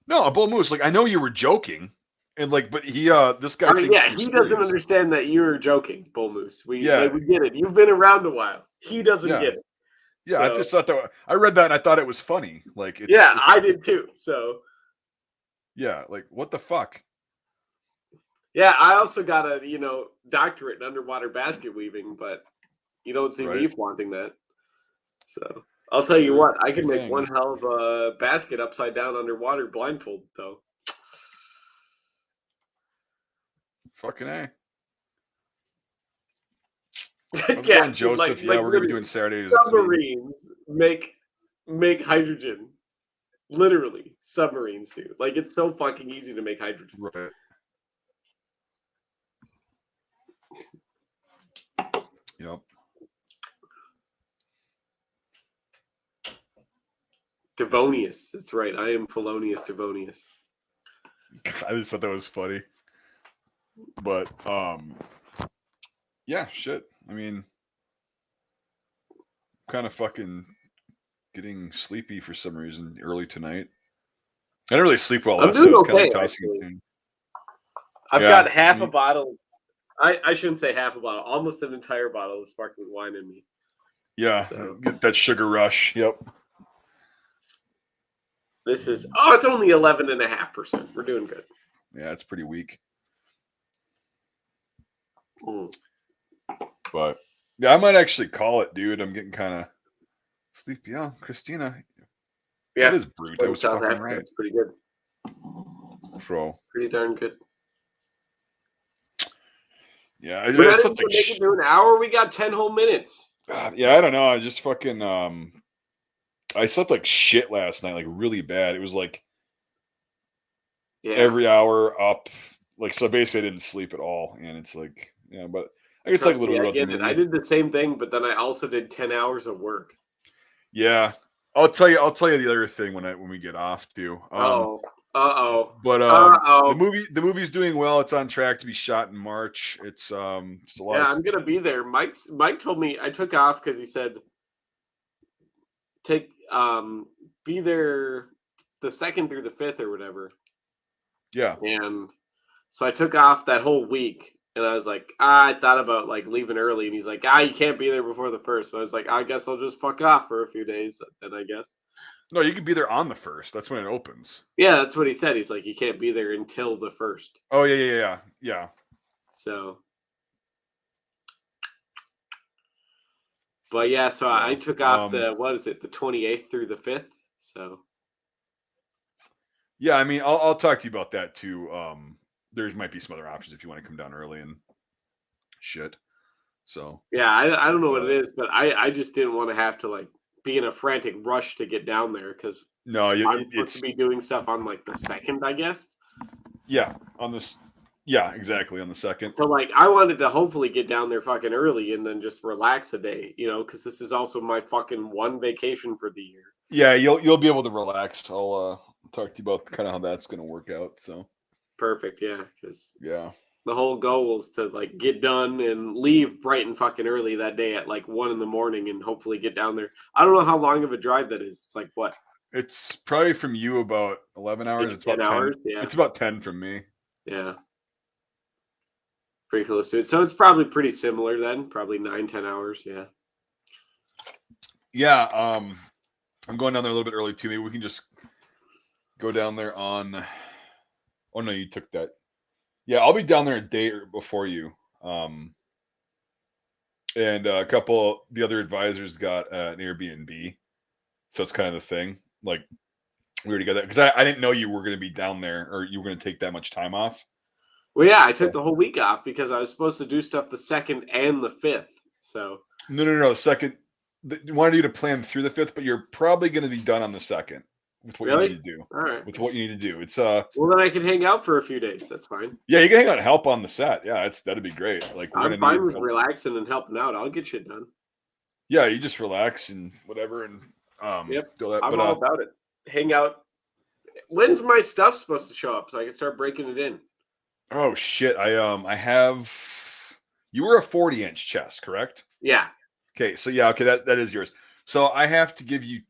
No, a bull moose. Like, I know you were joking, And like, but he this guy
I mean,
thinks
yeah,
you're
he doesn't
serious.
understand that you're joking, Bull Moose. We
Yeah,
get it. You've been around a while. He doesn't
yeah,
get it.
yeah. I
So
just thought that I read that and I thought it was funny. Like
yeah,
it's
I did too. So
yeah, like what the fuck?
yeah, I also got a doctorate in underwater basket weaving, but you don't see me
Right?
flaunting that. So I'll tell you
Sure,
what, I
sure
can make one
thing.
hell of a basket upside down underwater blindfold, though.
Fucking A. How's it
Yeah,
going,
so
Joseph? Yeah,
like
we're gonna be doing
literally,
Saturdays at 3.
submarines make hydrogen. Literally, submarines do. Like it's so fucking easy to make hydrogen.
Right. Yep.
Devonious. That's right. I am Felonious Devonious.
I just thought that was funny. But yeah, shit. I mean, kind of fucking getting sleepy for some reason early tonight. I didn't really sleep well
I'm
last night. I
doing
was kind of
okay,
like tossing
actually.
and turning.
I've
Yeah.
got half a bottle. I shouldn't say half a bottle, almost an entire bottle of sparkling wine in me.
Yeah.
So
Get that sugar rush. Yep.
this is it's only 11.5%. We're doing good.
Yeah, it's pretty weak.
Mm.
But yeah, I might actually call it, dude. I'm getting kind of sleepy. Yeah, Christina.
Yeah,
That is
it's
brute. I
from
was
South
fucking
Africa.
right.
It's pretty good.
So
Pretty darn good.
yeah,
We're
I
not even
slept
gonna
like
make it to an hour. We got 10 whole minutes.
yeah, I don't know. I just fucking I slept like shit last night, like really bad. It was like
Yeah,
every hour up. Like so basically I didn't sleep at all. And it's like, yeah, but I could talk a
trust
little
me,
bit
I
about the
get it. I
movie.
did the same thing, but then I also did 10 hours of work.
Yeah. I'll tell you the other thing when we get off too.
Oh, uh-oh,
But
uh-oh.
the movie's doing well. It's on track to be shot in March. It's just a lot
Yeah,
of
I'm gonna be there. Mike told me I took off because he said take be there the 2nd through the 5th or whatever.
yeah.
And so I took off that whole week and I was like, I thought about like leaving early and he's like, you can't be there before the 1st. So I was like, I guess I'll just fuck off for a few days then I guess.
No, you can be there on the 1st. That's when it opens.
Yeah, that's what he said. He's like, you can't be there until the 1st.
Oh yeah.
So but yeah, so I
So
took off the 28th through the 5th. So
yeah, I mean I'll talk to you about that too. There might be some other options if you want to come down early and shit. So
yeah, I don't know what it
but
is, but I just didn't want to have to like be in a frantic rush to get down there because
no,
I'm supposed to
it's
be doing stuff on like the 2nd, I guess.
yeah, on this yeah, exactly on the 2nd.
So like I wanted to hopefully get down there fucking early and then just relax a day, because this is also my fucking one vacation for the year.
Yeah, you'll be able to relax. I'll talk to you about kind of how that's going to work out. So
Perfect, yeah, because
yeah,
the whole goal was to like get done and leave bright and fucking early that day at like 1 in the morning and hopefully get down there. I don't know how long of a drive that is. It's like what,
it's probably from you about 11 hours.
maybe
It's
10
about 10.
hours? Yeah,
It's about 10 from me.
yeah, pretty close to it. So it's probably pretty similar then. Probably 9-10 hours. Yeah.
Yeah, I'm going down there a little bit early too. Maybe we can just go down there on. Oh no, you took that. Yeah, I'll be down there a day before you. And a couple the other advisors got an Airbnb, so it's kind of the thing. Like we already got that because I didn't know you were going to be down there or you were going to take that much time off.
Well, yeah, I took
So
the whole week off because I was supposed to do stuff the 2nd and the 5th. So
no. Second, wanted you to plan through the 5th, but you're probably going to be done on the 2nd with what you need
really,
to do.
all right.
With what you need to do, it's
Well, then I can hang out for a few days. That's fine.
yeah, you can hang out and help on the set. Yeah, that'd be great. Like we're
I'm
gonna
fine
need
with relaxing and helping out. I'll get shit done.
yeah, you just relax and whatever and
Yep,
do that.
I'm
But
all about it. Hang out. When's my stuff supposed to show up so I can start breaking it in?
oh shit, I have you were a 40-inch chest, correct?
Yeah.
Okay, so yeah, okay, that is yours. So I have to give you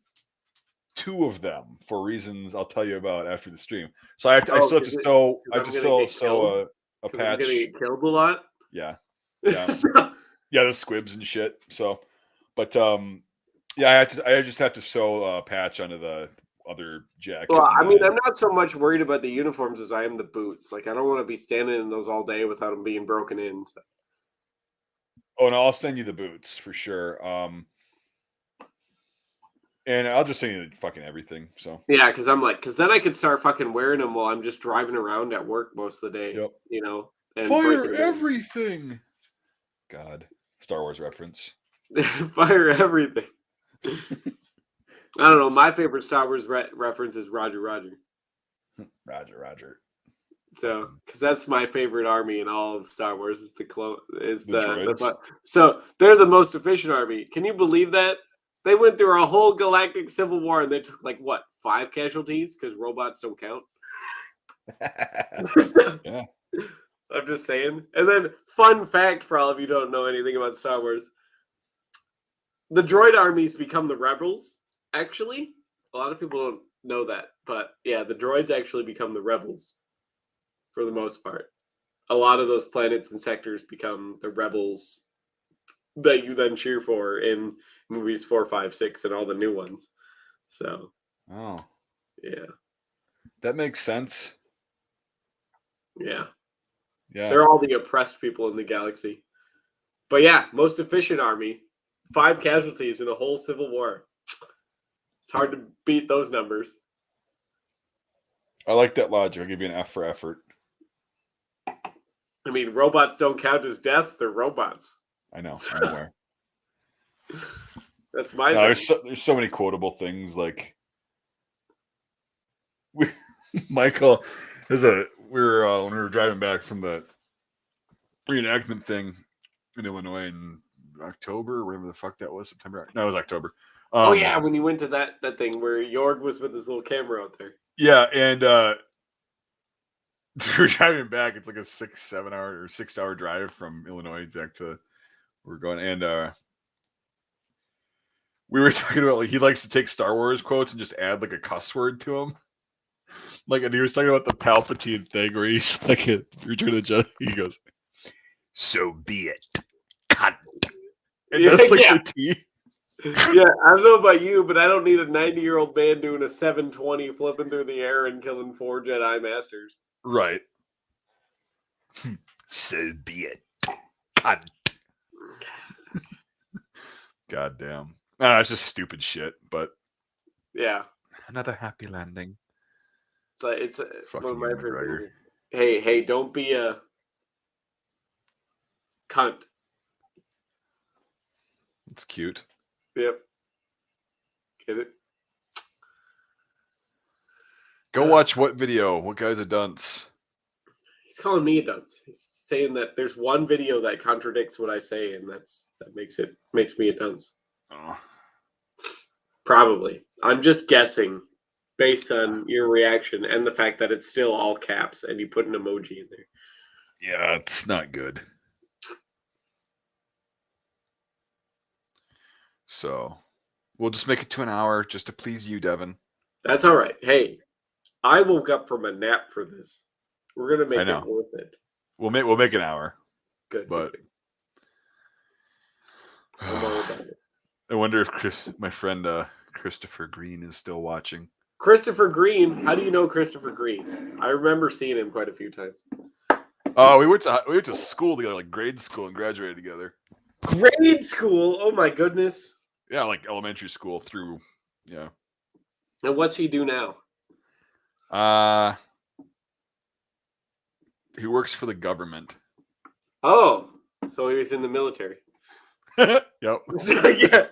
2 of them for reasons I'll tell you about after the stream. So I still have to
'cause
sew. I
I'm
have to
gonna get
sew
killed.
a
Because I'm gonna
patch.
get killed a lot.
Yeah, yeah,
So-
yeah. The squibs and shit. So, but yeah, I just have to sew a patch onto the other jacket.
well,
And
I mean,
then,
I'm not so much worried about the uniforms as I am the boots. Like, I don't want to be standing in those all day without them being broken in. So.
oh, no, I'll send you the boots for sure. And I'll just send you fucking everything. So
Yeah, because then I could start fucking wearing them while I'm just driving around at work most of the day.
yep.
And
Fire
breaking
everything. God, Star Wars reference.
fire everything. I don't know. My favorite Star Wars reference is Roger, Roger.
Roger.
So, because that's my favorite army in all of Star Wars is the clone is
The droids.
so they're the most efficient army. Can you believe that? They went through a whole galactic civil war and they took like what 5 casualties because robots don't count.
Yeah.
I'm just saying. And then, fun fact for all of you who don't know anything about Star Wars: the droid armies become the rebels. Actually, a lot of people don't know that, but yeah, the droids actually become the rebels. For the most part, a lot of those planets and sectors become the rebels that you then cheer for in movies 4, 5, 6, and all the new ones. So,
Oh,
yeah,
that makes sense.
yeah,
Yeah.
they're all the oppressed people in the galaxy. But yeah, most efficient army, 5 casualties in a whole civil war. It's hard to beat those numbers.
I like that logic. I'll give you an F for effort.
I mean, robots don't count as deaths; they're robots.
I know. I'm aware.
That's my
No,
thing.
there's so many quotable things like Michael is we were when we were driving back from the reenactment thing in Illinois in October, whatever the fuck that was, September. No, it was October.
Oh yeah, when you went to that thing where Jorg was with his little camera out there.
Yeah, and we're driving back. It's like a 6-7 hour or 6 hour drive from Illinois back to where we're going, and we were talking about like he likes to take Star Wars quotes and just add like a cuss word to them. Like, and he was talking about the Palpatine thing where he's like a Return of the Jedi. He goes, "So be it, cunt." And that's like the T.
Yeah, I don't know about you, but I don't need a 90-year-old man doing a 720 flipping through the air and killing 4 Jedi Masters.
Right. So be it, cunt. God damn. It's just stupid shit, but
yeah,
another happy landing.
So it's one of my favorite things. Hey, don't be a cunt.
It's cute.
Yep. Get it?
Go watch what video? What guy's a dunce?
He's calling me a dunce. He's saying that there's one video that contradicts what I say, and that makes me a dunce.
Oh.
Probably. I'm just guessing based on your reaction and the fact that it's still all caps and you put an emoji in there.
Yeah, it's not good. So we'll just make it to an hour just to please you, Devin.
That's all right. Hey, I woke up from a nap for this. We're gonna make it worth it.
We'll make an hour.
Good.
But
good. I'm all about it.
I wonder if my friend Christopher Green is still watching.
Christopher Green? How do you know Christopher Green? I remember seeing him quite a few times.
Oh, we went to school together, like grade school, and graduated together.
Grade school? Oh my goodness.
Yeah, like elementary school through. Yeah.
And what's he do now?
He works for the government.
Oh, so he was in the military.
Yep.
Yeah.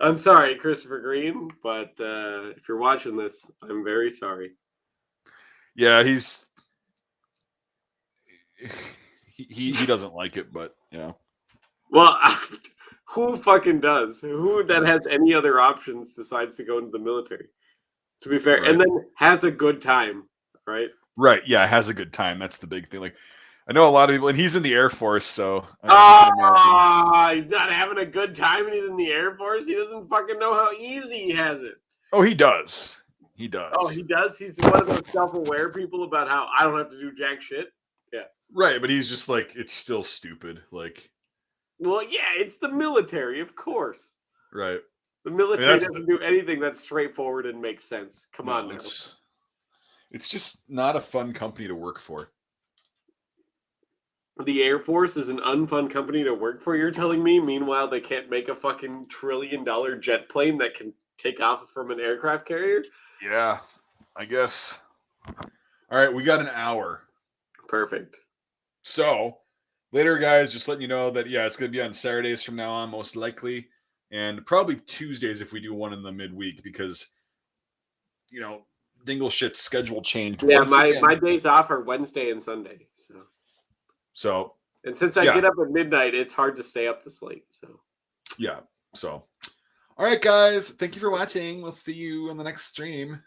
I'm sorry, Christopher Green, but if you're watching this, I'm very sorry.
Yeah, he doesn't like it, but yeah.
Well, who fucking does? Who that has any other options decides to go into the military? To be fair,
right.
And then has a good time, right?
Right. Yeah, has a good time. That's the big thing. Like, I know a lot of people, and he's in the Air Force, so you can imagine.
He's not having a good time and he's in the Air Force. He doesn't fucking know how easy he has it.
Oh, he does. He does.
Oh, he does? He's one of those self-aware people about how I don't have to do jack shit. Yeah.
Right, but he's just like, it's still stupid. Like,
well, yeah, it's the military, of course.
Right.
The military doesn't do anything that's straightforward and makes sense. Come on now.
It's just not a fun company to work for.
The Air Force is an unfun company to work for, you're telling me? Meanwhile, they can't make a fucking $1 trillion jet plane that can take off from an aircraft carrier?
Yeah, I guess. All right, we got an hour.
Perfect.
So, later, guys, just letting you know that, yeah, it's going to be on Saturdays from now on, most likely. And probably Tuesdays if we do one in the midweek because, you know, Dingle shit's schedule changed.
Yeah, my days off are Wednesday and Sunday.
So
and since I get up at midnight, it's hard to stay up this late. So
yeah. So all right, guys, thank you for watching. We'll see you on the next stream.